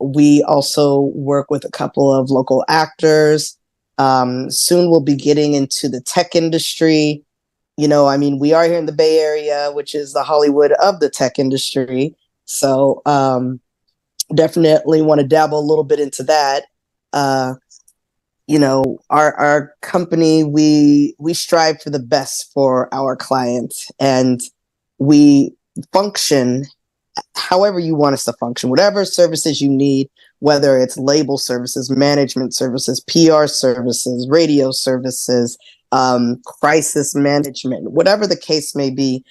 we also work with a couple of local actors. Soon we'll be getting into the tech industry. I mean, we are here in the Bay Area, which is the Hollywood of the tech industry. So definitely want to dabble a little bit into that. Uh, our company, we strive for the best for our clients, and we function however you want us to function, whatever services you need, whether it's label services, management services, PR services, radio services, crisis management, whatever the case may be,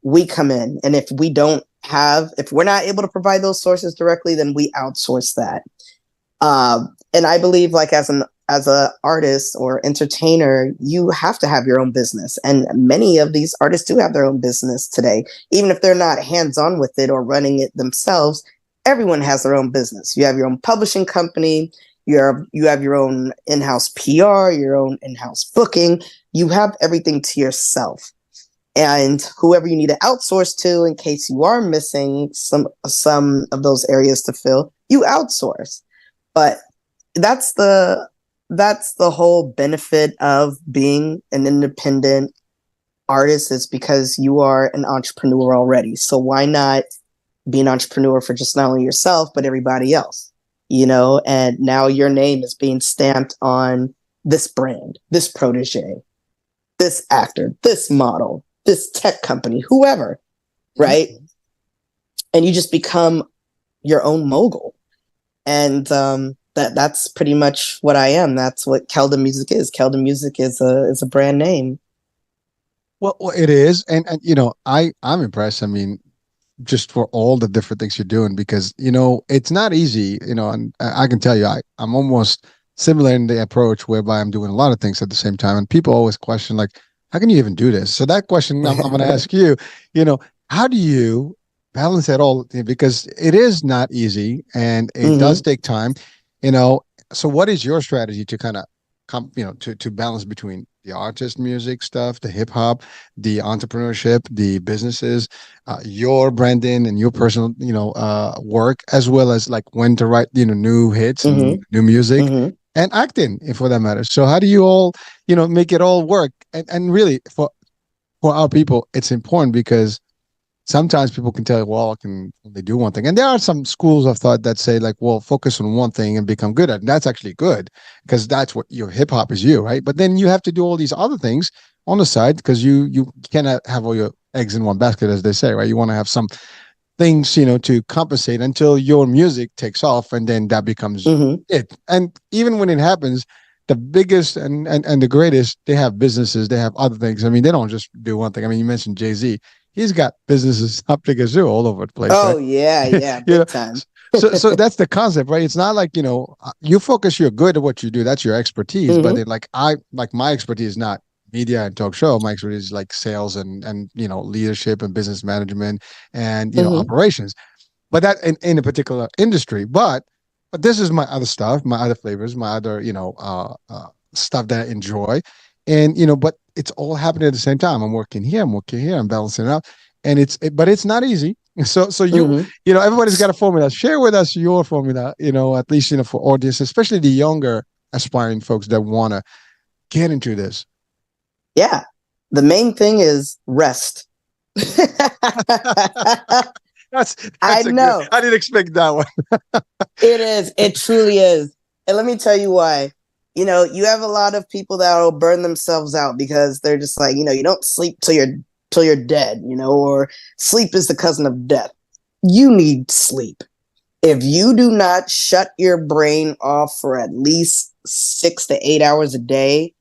we come in. And if we're not able to provide those sources directly, then we outsource that. And I believe, like, as a artist or entertainer, you have to have your own business, and many of these artists do have their own business today, even if they're not hands on with it or running it themselves. Everyone has their own business. You have your own publishing company. You have your own in-house PR, your own in-house booking. You have everything to yourself. And whoever you need to outsource to, in case you are missing some of those areas to fill, you outsource. But that's the whole benefit of being an independent artist, is because you are an entrepreneur already. So why not be an entrepreneur for just not only yourself but everybody else? And now your name is being stamped on this brand, this protege, this actor, this model, this tech company, whoever, right? Mhm. And you just become your own mogul. And that's pretty much what I am. That's what Keldamuzik is. Keldamuzik is a brand name. Well, it is, and I'm impressed. I mean, just for all the different things you're doing because it's not easy. And I can tell you, I'm almost similar in the approach whereby I'm doing a lot of things at the same time, and people always question like, how can you even do this? So that question I'm going to ask you. How do you balance it all? Because it is not easy, and it does Hmm. take time. You know, so what is your strategy to kind of come, to balance between the artist music stuff, the hip hop, the entrepreneurship, the businesses, your branding and your personal, work, as well as like when to write, new hits Hmm. and new music. Hmm. and acting, for that matter. So how do you all, make it all work? And really, for our people, it's important because sometimes people can tell you, well, I can only do one thing. And there are some schools of thought that say, like, well, focus on one thing and become good at it. And that's actually good because that's what your hip hop is, right? But then you have to do all these other things on the side because you cannot have all your eggs in one basket, as they say, right? You want to have some things, to compensate until your music takes off, and then that becomes Mm-hmm. it. And even when it happens, the biggest and the greatest, they have businesses, they have other things. I mean, they don't just do one thing. I mean, you mentioned Jay-Z. He's got businesses up to gazoo all over the place, right? Oh yeah, yeah, you know, big time. so that's the concept, right? It's not like, you focus, you're good at what you do. That's your expertise. But Mm-hmm. then, like my expertise is not media and talk show. My expertise is like sales and leadership and business management and Mm-hmm. operations. But that in a particular industry. But this is my other stuff, my other flavors, my other stuff that I enjoy, and but it's all happening at the same time. I'm working here, I'm balancing it out, and but it's not easy. So Mm-hmm. everybody's got a formula. Share with us your formula, at least for audience, especially the younger aspiring folks that want to get into this. Yeah. The main thing is rest. that's I that's a good. know. I didn't expect that one. It is. It truly is. And let me tell you why. You have a lot of people that will burn themselves out because they're just like, you don't sleep till you're dead, or sleep is the cousin of death. You need sleep. If you do not shut your brain off for at least 6 to 8 hours a day,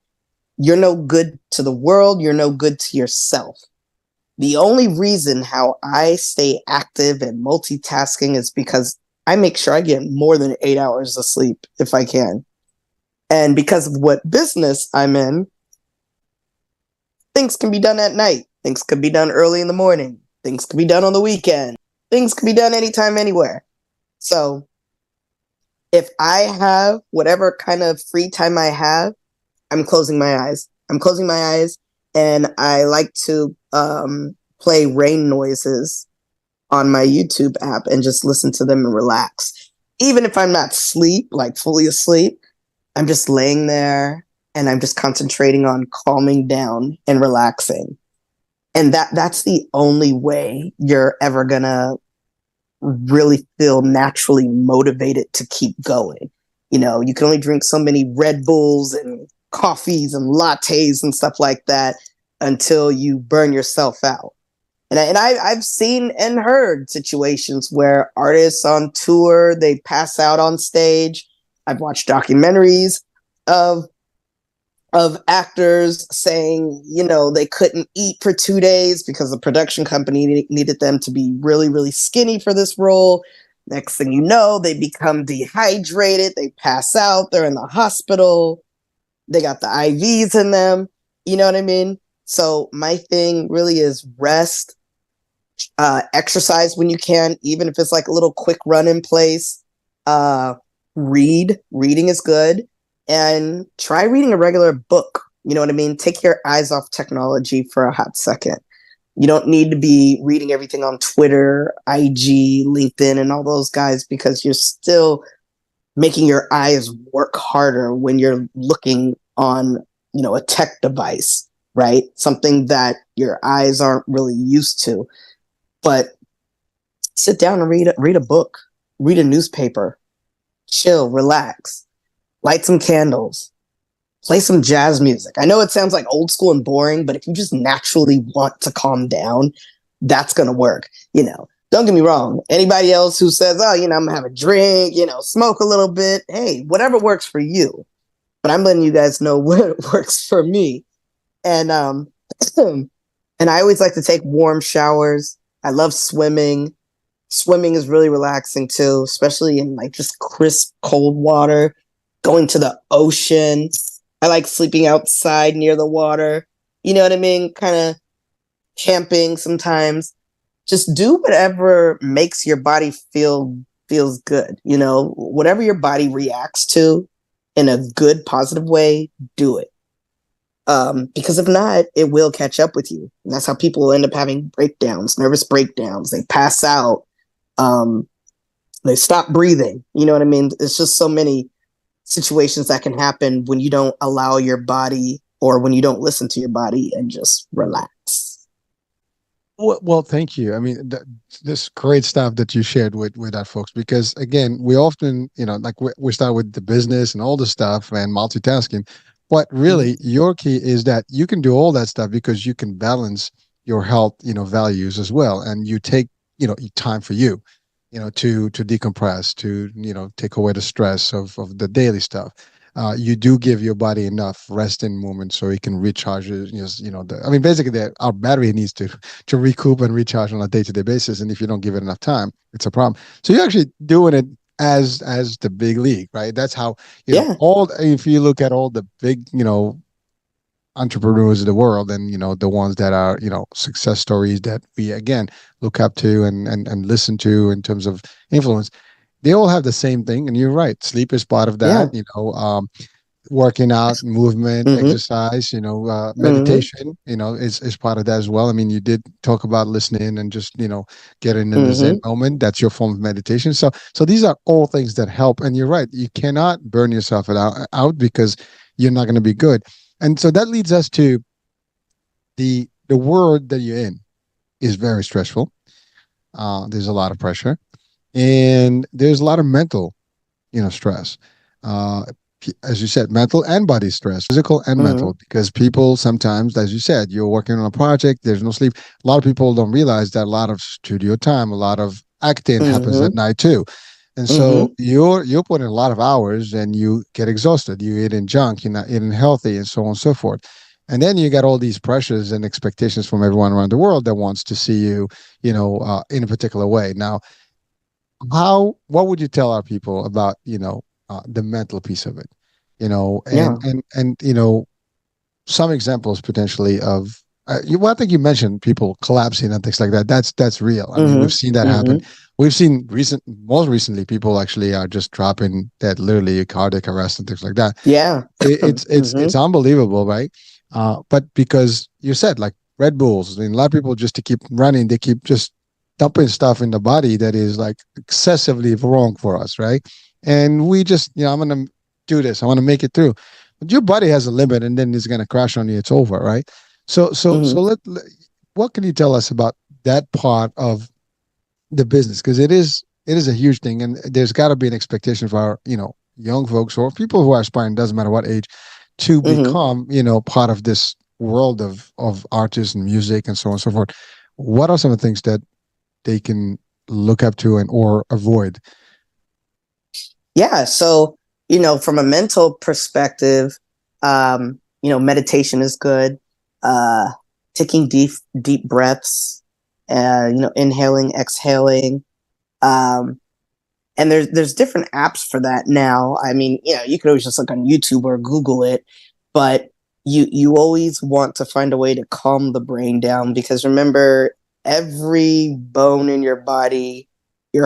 you're no good to the world. You're no good to yourself. The only reason how I stay active and multitasking is because I make sure I get more than 8 hours of sleep if I can. And because of what business I'm in, things can be done at night. Things can be done early in the morning. Things can be done on the weekend. Things can be done anytime, anywhere. So if I have whatever kind of free time I have, I'm closing my eyes. I'm closing my eyes, and I like to play rain noises on my YouTube app and just listen to them and relax. Even if I'm not asleep, like fully asleep, I'm just laying there and I'm just concentrating on calming down and relaxing. And that's the only way you're ever gonna really feel naturally motivated to keep going. You can only drink so many Red Bulls and coffees and lattes and stuff like that until you burn yourself out. I've seen and heard situations where artists on tour, they pass out on stage. I've watched documentaries of actors saying, they couldn't eat for 2 days because the production company needed them to be really, really skinny for this role. Next thing you know, they become dehydrated, they pass out, they're in the hospital, they got the IVs in them. You know what I mean? So my thing really is rest, exercise when you can, even if it's like a little quick run in place. Reading is good, and try reading a regular book. You know what I mean? Take your eyes off technology for a hot second. You don't need to be reading everything on Twitter, IG, LinkedIn, and all those guys, because you're still making your eyes work harder when you're looking on, a tech device, right? Something that your eyes aren't really used to. But sit down and read a book, read a newspaper, chill, relax, light some candles, play some jazz music. I know it sounds like old school and boring, but if you just naturally want to calm down, that's going to work. Don't get me wrong. Anybody else who says, oh, I'm going to have a drink, smoke a little bit. Hey, whatever works for you. But I'm letting you guys know what works for me. And, and I always like to take warm showers. I love swimming. Swimming is really relaxing too, especially in like just crisp cold water. Going to the ocean. I like sleeping outside near the water. You know what I mean? Kind of camping sometimes. Just do whatever makes your body feels good. Whatever your body reacts to in a good, positive way, do it. Because if not, it will catch up with you. And that's how people will end up having breakdowns, nervous breakdowns. They pass out. They stop breathing. You know what I mean? It's just so many situations that can happen when you don't allow your body or when you don't listen to your body and just relax. Well, thank you. I mean, this great stuff that you shared with our folks, because again, we often, like we start with the business and all the stuff and multitasking, but really Mm-hmm. your key is that you can do all that stuff because you can balance your health, values as well, and you take, time for you, to decompress, to take away the stress of the daily stuff. You do give your body enough rest and movement so it can recharge. I mean, basically, our battery needs to recoup and recharge on a day to day basis. And if you don't give it enough time, it's a problem. So you're actually doing it as the big league, right? That's how Yeah. all. If you look at all the big entrepreneurs of the world, and the ones that are success stories that we again look up to and listen to in terms of influence, they all have the same thing. And you're right, sleep is part of that. Yeah. Working out, movement, Mm-hmm. exercise, Mm-hmm. meditation, is part of that as well. I mean, you did talk about listening and just, getting in the Zen Mm-hmm. moment. That's your form of meditation. So these are all things that help. And you're right, you cannot burn yourself out because you're not going to be good. And so that leads us to the world that you're in is very stressful. There's a lot of pressure, and there's a lot of mental stress. Uh, as you said, mental and body stress, physical and Mm-hmm. mental, because people sometimes, as you said, you're working on a project, there's no sleep. A lot of people don't realize that a lot of studio time, a lot of acting happens at Mm-hmm. night too. And so Mm-hmm. you're putting a lot of hours and you get exhausted. You eating junk, you're not eating healthy, and so on and so forth. And then you get all these pressures and expectations from everyone around the world that wants to see you, in a particular way. Now, what would you tell our people about the mental piece of it, and Yeah. some examples potentially of I think you mentioned people collapsing and things like that. That's real. I mean, we've Mm-hmm. seen that happen. Mm-hmm. We've seen most recently people actually are just dropping that, literally cardiac arrest and things like that. Yeah. It's Mm-hmm. unbelievable, right? But because you said, like, Red Bulls, I mean, a lot of people, just to keep running, they keep just dumping stuff in the body that is like excessively wrong for us, right? And we just, I'm gonna do this. I want to make it through. But your body has a limit, and then it's gonna crash on you. It's over, right? So Mm-hmm. what can you tell us about that part of the business? Because it is a huge thing, and there's got to be an expectation for our young folks or people who are aspiring, doesn't matter what age, to Mm-hmm. become part of this world of artists and music and so on and so forth. What are some of the things that they can look up to and or avoid? Yeah. So, from a mental perspective, meditation is good. Uh, Taking deep breaths, inhaling, exhaling. Um, and there's different apps for that now. I mean, you could always just look on YouTube or Google it, but you always want to find a way to calm the brain down, because remember, every bone in your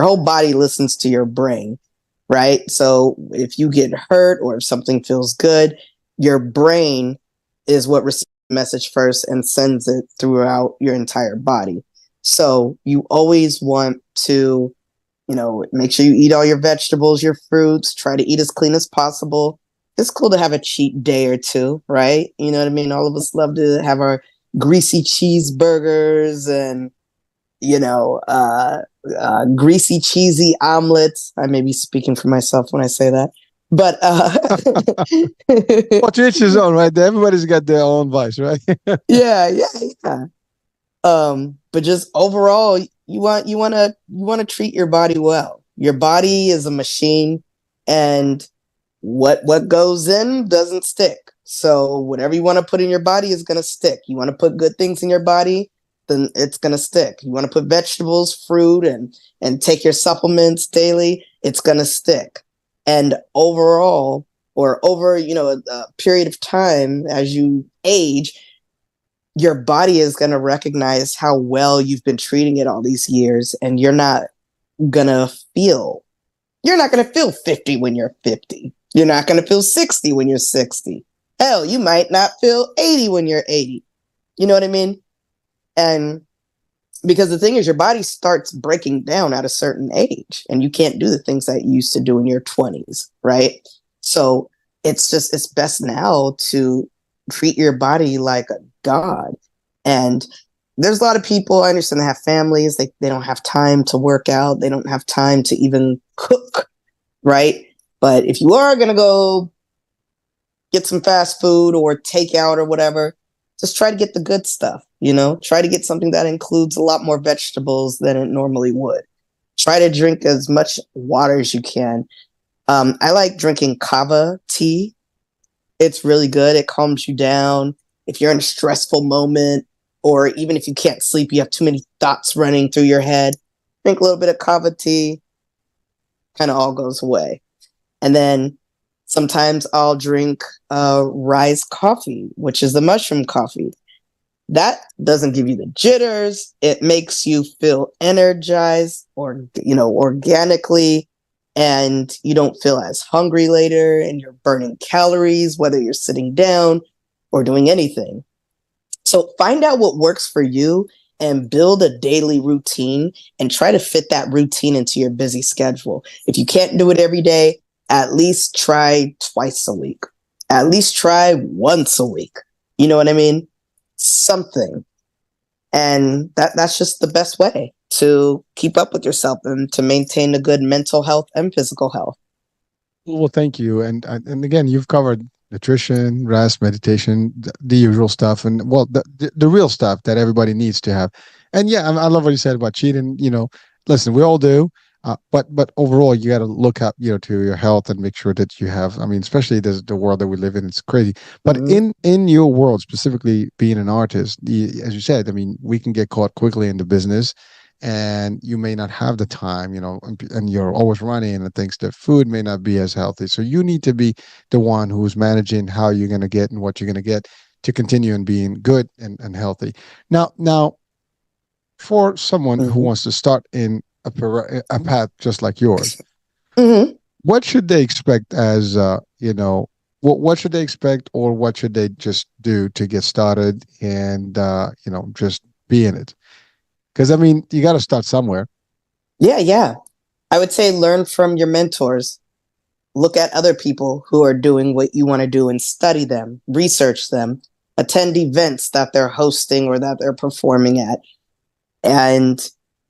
whole body listens to your brain, right? So if you get hurt or if something feels good, your brain is what receives the message first and sends it throughout your entire body. So you always want to, make sure you eat all your vegetables, your fruits, try to eat as clean as possible. It's cool to have a cheat day or two, right? You know what I mean? All of us love to have our greasy cheeseburgers and, greasy, cheesy omelets. I may be speaking for myself when I say that. But Well, to each his own, right? Everybody's got their own vice, right? yeah, yeah, yeah. But just overall, you want to treat your body well. Your body is a machine, and what goes in doesn't stick. So whatever you want to put in your body is going to stick. You want to put good things in your body, then it's going to stick. You want to put vegetables, fruit, and take your supplements daily, it's going to stick. And overall, or over a period of time, as you age, your body is going to recognize how well you've been treating it all these years, and going to feel you're not going to feel 50 when you're 50. You're not going to feel 60 when you're 60. Hell, you might not feel 80 when you're 80. You know what I mean? And because the thing is, your body starts breaking down at a certain age, and you can't do the things that you used to do in your 20s, right? So it's best now to treat your body like a god. And there's a lot of people, I understand, they have families, they don't have time to work out, they don't have time to even cook, right? But if you are going to go get some fast food or takeout or whatever, just try to get the good stuff, try to get something that includes a lot more vegetables than it normally would. Try to drink as much water as you can. I like drinking kava tea. It's really good. It calms you down. If you're in a stressful moment, or even if you can't sleep, you have too many thoughts running through your head, drink a little bit of kava tea, kind of all goes away. And then sometimes I'll drink rise coffee, which is the mushroom coffee. That doesn't give you the jitters. It makes you feel energized, or organically, and you don't feel as hungry later, and you're burning calories whether you're sitting down or doing anything. So find out what works for you and build a daily routine and try to fit that routine into your busy schedule. If you can't do it every day, at least try twice a week. At least try once a week. You know what I mean? Something. And that's just the best way to keep up with yourself and to maintain a good mental health and physical health. Well, thank you. And again, you've covered nutrition, rest, meditation, the usual stuff, and well, the real stuff that everybody needs to have. And yeah, I love what you said about cheating. Listen, we all do. But overall, you got to look up, to your health and make sure that you have. I mean, especially the world that we live in, it's crazy. But Mm-hmm. in your world, specifically being an artist, as you said, I mean, we can get caught quickly in the business, and you may not have the time, and you're always running and things. The food may not be as healthy, so you need to be the one who's managing how you're going to get and what you're going to get to continue and being good and healthy. Now, for someone who Mm-hmm. wants to start in a path just like yours, Mm-hmm. what should they expect as what should they expect, or what should they just do to get started and just be in it? Because I mean, you got to start somewhere. Yeah, yeah. I would say learn from your mentors. Look at other people who are doing what you want to do and study them, research them, attend events that they're hosting or that they're performing at, and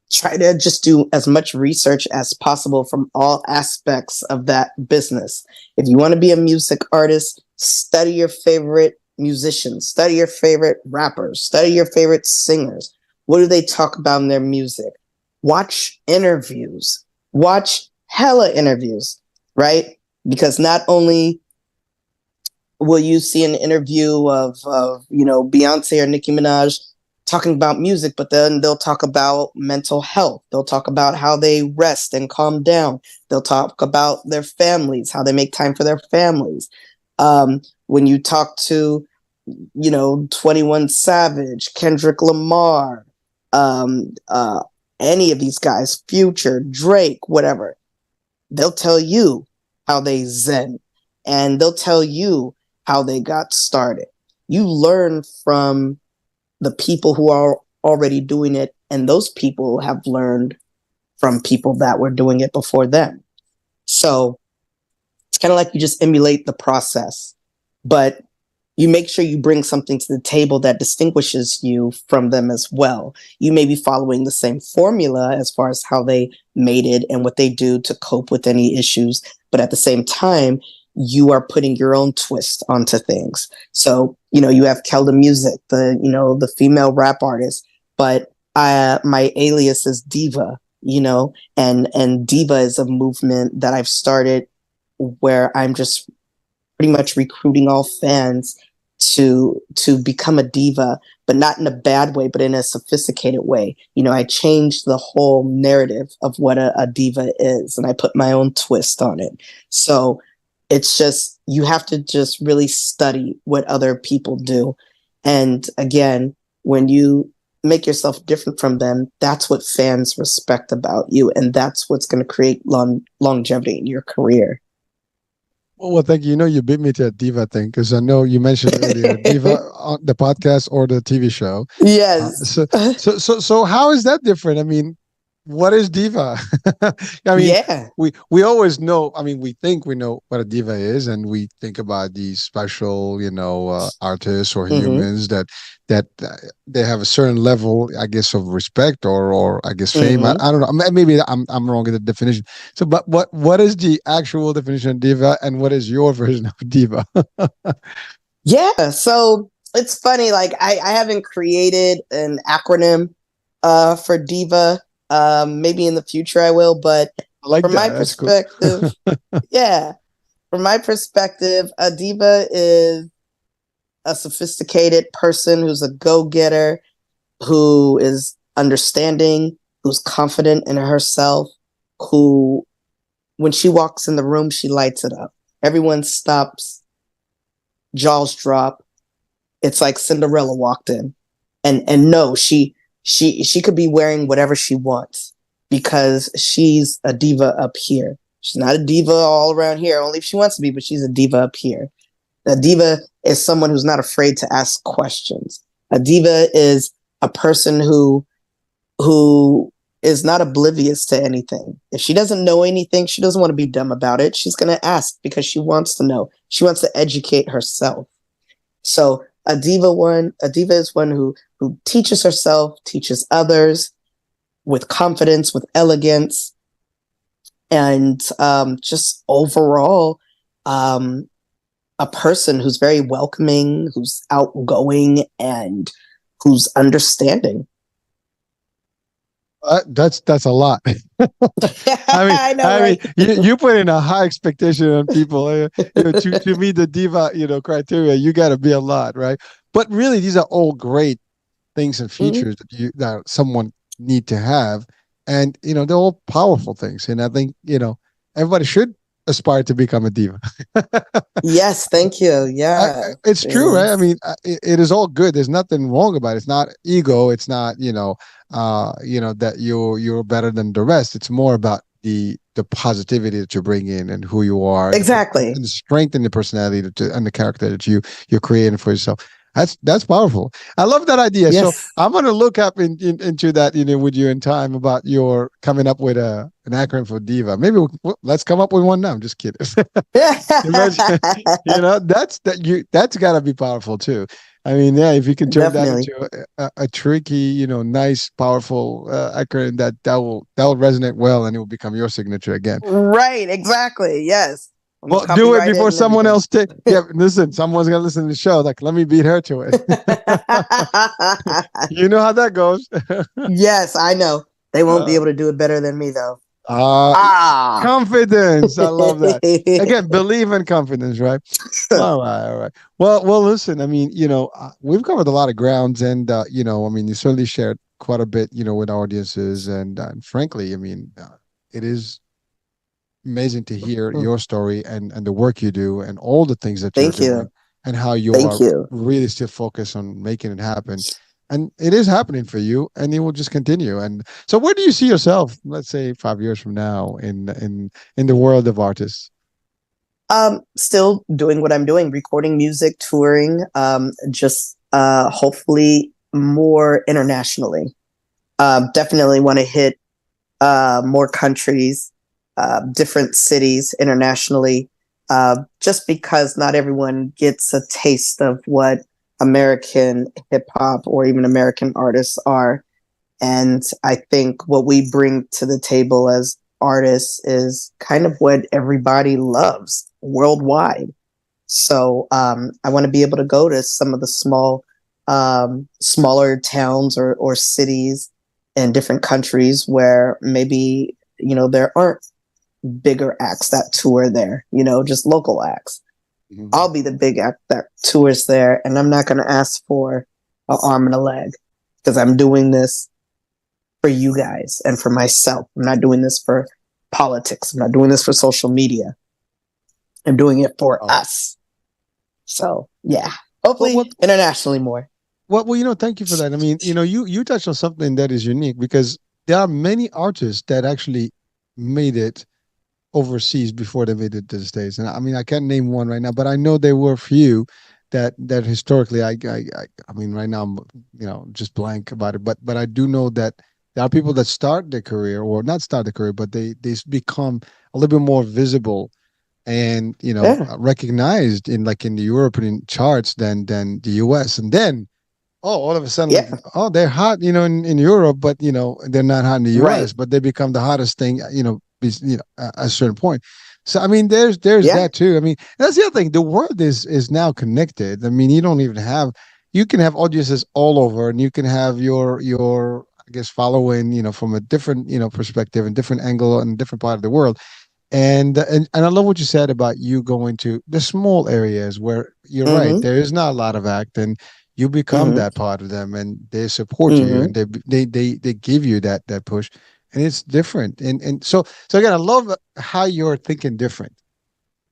try to just do as much research as possible from all aspects of that business. If you want to be a music artist, study your favorite musicians, study your favorite rappers, study your favorite singers. What do they talk about in their music? Watch interviews, watch hella interviews, right? Because not only will you see an interview of Beyonce or Nicki Minaj talking about music, but then they'll talk about mental health. They'll talk about how they rest and calm down. They'll talk about their families, how they make time for their families. When you talk to, 21 Savage, Kendrick Lamar, any of these guys, Future, Drake, whatever, they'll tell you how they zen, and they'll tell you how they got started. You learn from the people who are already doing it, and those people have learned from people that were doing it before them. So it's kind of like you just emulate the process, but you make sure you bring something to the table that distinguishes you from them as well. You may be following the same formula as far as how they made it and what they do to cope with any issues, but at the same time, you are putting your own twist onto things. So, you have Keldamuzik, the female rap artist, but my alias is Diva, and Diva is a movement that I've started where I'm just pretty much recruiting all fans to become a diva, but not in a bad way, but in a sophisticated way. I changed the whole narrative of what a diva is, and I put my own twist on it. So it's just, you have to just really study what other people do. And again, when you make yourself different from them, that's what fans respect about you. And that's what's going to create longevity in your career. Well, thank you. You beat me to a diva thing, because I know you mentioned earlier diva on the podcast or the TV show. Yes. So how is that different? I mean, what is diva? I mean, Yeah. we always know. I mean, we think we know what a diva is, and we think about these special, artists or Hmm. humans that they have a certain level, I guess, of respect or I guess fame. I, Hmm. I don't know. Maybe I'm wrong in the definition. So, but what is the actual definition of diva, and what is your version of diva? Yeah. So it's funny. Like I haven't created an acronym for diva. Maybe in the future I will, but I like from my that. That's cool. perspective, yeah. From my perspective, a diva is a sophisticated person who's a go-getter, who is understanding, who's confident in herself, who, when she walks in the room, she lights it up. Everyone stops, jaws drop. It's like Cinderella walked in. And no, she could be wearing whatever she wants because she's a diva up here. She's not a diva all around here, only if she wants to be, but she's a diva up here. A diva is someone who's not afraid to ask questions. A diva is a person who is not oblivious to anything. If she doesn't know anything, she doesn't want to be dumb about it. She's going to ask because she wants to know. She wants to educate herself. So a diva is one who teaches herself, teaches others with confidence, with elegance, and just overall um, a person who's very welcoming, who's outgoing, and who's understanding. That's a lot. I know, I mean, right? you put in a high expectation on people. To meet the diva, criteria, you got to be a lot, right? But really, these are all great things and Mhm. features that someone need to have, and they're all powerful things. And I think everybody should aspire to become a diva. Yes, thank you. Yeah, It's true, right? I it's mean, it is all good. There's nothing wrong about it. It's not ego. It's not that you're better than the rest. It's more about the positivity that you bring in and who you are, exactly. and the strength in the personality and the character that you're creating for yourself. That's powerful. I love that idea. So Yes. I'm gonna look up into that with you in time about your coming up with an acronym for diva. Maybe let's come up with one now. I'm just kidding. Imagine, that's got to be powerful too. I mean, yeah, if you can turn that Definitely. into a tricky, nice, powerful acronym that will resonate well, and it will become your signature again. Right, exactly. Yes. I'm gonna Well, do it copyright it before and someone everything. else take. Yeah, listen, someone's gonna listen to the show. Like, let me beat her to it. You know how that goes. Yes, I know. They won't be uh, able to do it better than me though. uh, Ah. Confidence. I love that. Again, believe in confidence, right? All right, all right. Well, listen. I mean, we've covered a lot of grounds, and I mean, you certainly shared quite a bit, with our audiences, and frankly, I mean, it is amazing to hear your story and the work you do and all the things that you're Thank doing you. and how you Thank are you. really still focused on making it happen. And it is happening for you, and it will just continue. And so, where do you see yourself, let's say 5 years from now, in the world of artists? Still doing what I'm doing, recording music, touring, just hopefully more internationally. Definitely want to hit more countries, different cities internationally, just because not everyone gets a taste of what American hip hop or even American artists are. And I think what we bring to the table as artists is kind of what everybody loves worldwide. So I want to be able to go to some of the smaller towns or cities in different countries where maybe there aren't bigger acts that tour there. Just local acts. Mhm. I'll be the big act that tours there, and I'm not going to ask for an arm and a leg because I'm doing this for you guys and for myself. I'm not doing this for politics. I'm not doing this for social media. I'm doing it for Oh, us. So yeah, well, hopefully well, internationally more. thank you for that. I mean, you touched on something that is unique because there are many artists that actually made it overseas before they made it to the states. And I mean, I can't name one right now, but I know there were a few that historically, I mean, right now I'm just blank about it, but I do know that there are people that start their career or not start their career, but they become a little bit more visible and Yeah. recognized in like in the European charts than the US. And then all of a sudden like, Yeah. oh, they're hot, in Europe, but they're not hot in the US, Right. but they become the hottest thing, at a certain point. So I mean, there's Yeah. that too. I mean, that's the other thing. The world is now connected. I mean, you can have audiences all over, and you can have your I guess following, from a different, perspective and different angle and different part of the world. And I love what you said about you going to the small areas where you're right. Mm-hmm. There is not a lot of act, and you become Mm-hmm. that part of them, and they support you, Mm-hmm. and they give you that push, and it's different. And so again, I love how you're thinking different.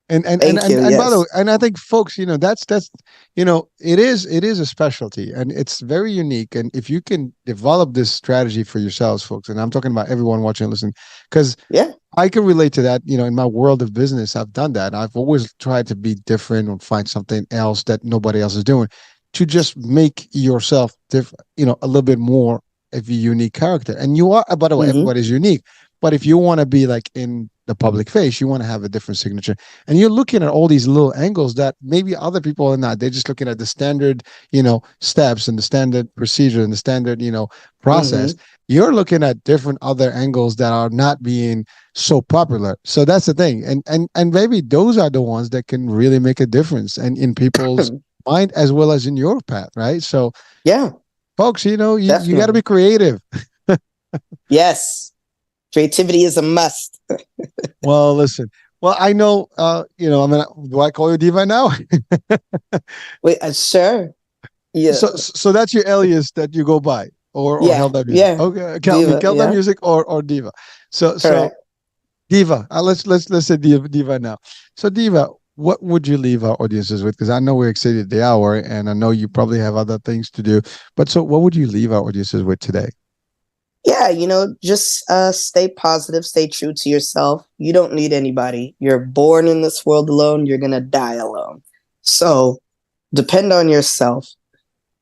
Thank you. And by the way, Yes. and I think folks, that's it is a specialty, and it's very unique. And if you can develop this strategy for yourselves, folks, and I'm talking about everyone watching and listening, because Yeah. I can relate to that. In my world of business, I've done that. I've always tried to be different or find something else that nobody else is doing to just make yourself different, a little bit more of a unique character. And you are, by the way, Mm-hmm. everybody's unique. But if you want to be like in the public face, you want to have a different signature. And you're looking at all these little angles that maybe other people are not. They're just looking at the standard, steps and the standard procedure and the standard, process. Mm-hmm. You're looking at different other angles that are not being so popular. So that's the thing. And maybe those are the ones that can really make a difference and in people's mind as well as in your path, right? So Yeah. folks, you got to Definitely. be creative. Yes. Creativity is a must. Well, listen. Well, I know, I mean, do I call you Diva now? Wait, sure. Yeah. So that's your alias that you go by, or Yeah. Kelda Music. Yeah. Okay, Diva. Kelda Yeah. Music or Diva. So Correct. Diva. Let's say Diva now. So Diva, what would you leave our audiences with? Because I know we're exceeded the hour, and I know you probably have other things to do. But so, what would you leave our audiences with today? Yeah, just stay positive, stay true to yourself. You don't need anybody. You're born in this world alone, you're gonna die alone. So depend on yourself.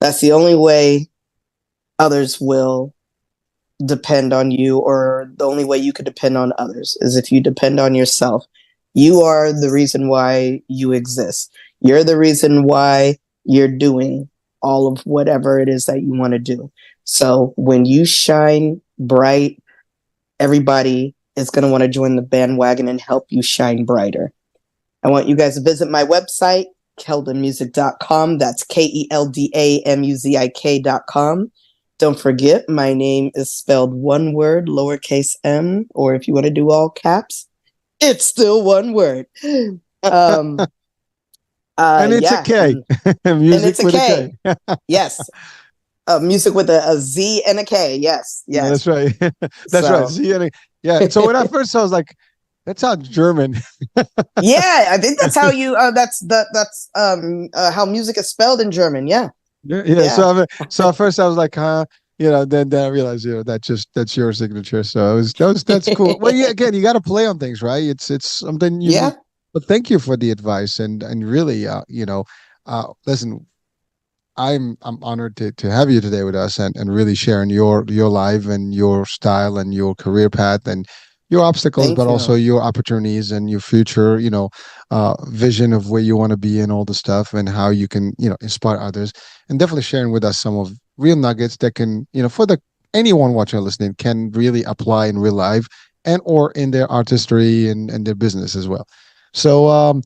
That's the only way others will depend on you, or the only way you could depend on others is if you depend on yourself. You are the reason why you exist. You're the reason why you're doing all of whatever it is that you want to do. So when you shine bright, everybody is going to want to join the bandwagon and help you shine brighter. I want you guys to visit my website, keldamuzik.com. That's KELDAMUZIK.com. Don't forget, my name is spelled one word, lowercase m, or if you want to do all caps, it's still one word. Um, And it's a yeah, K. and Music it's a with a K. K. Yes, music with a Z and a K. Yes, Yeah, yes. that's right. That's right. So, See, yeah. So when I first saw, I was like, that sounds German. yeah, I think that's how you. That's how music is spelled in German. Yeah, Yeah, yeah. yeah, So at first I was like, huh, then I realized, that's your signature. So that's cool. Well, yeah, again, you got to play on things, right? It's something unique. yeah. But thank you for the advice and really, listen, I'm honored to have you today with us and really sharing your life and your style and your career path and your obstacles, Thank but also you. your opportunities and your future, vision of where you want to be and all the stuff and how you can, inspire others and definitely sharing with us some of real nuggets that can, for the anyone watching or listening can really apply in real life and or in their artistry and their business as well. So,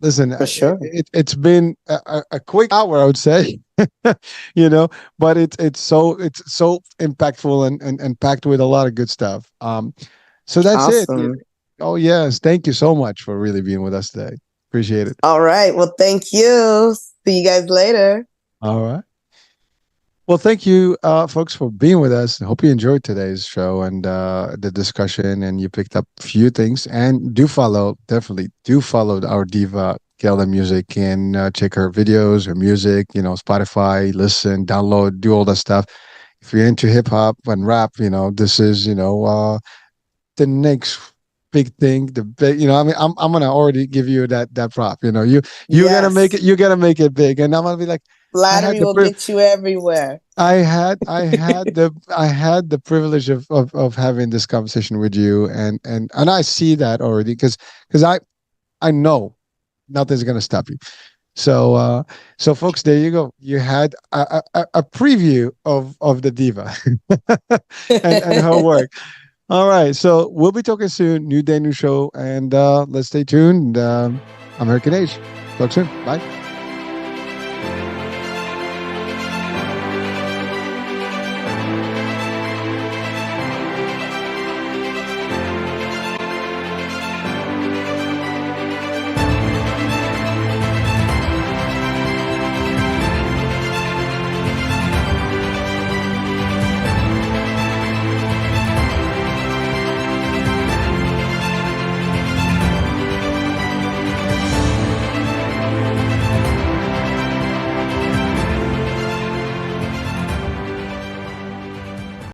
listen, For sure. it's been a quick hour, I would say, you know, but it's so impactful and packed with a lot of good stuff. So that's it. Yeah. Awesome. Oh yes, thank you so much for really being with us today. Appreciate it. All right. Well, thank you. See you guys later. All right. Well, thank you, folks, for being with us. I hope you enjoyed today's show and the discussion, and you picked up a few things. And definitely do follow our diva Keldamuzik and check her videos, her music. Spotify, listen, download, do all that stuff. If you're into hip hop and rap, this is the next big thing. I mean, I'm gonna already give you that prop. You gotta make Yes. it. You gotta make it big, and I'm gonna be like, I had Flattery the will get you everywhere. I had the privilege of having this conversation with you, and I see that already because I know nothing's gonna stop you. So so folks, there you go. You had a preview of the diva and her work. All right, so we'll be talking soon. New day, new show, and let's stay tuned. American Age. Talk soon. Bye.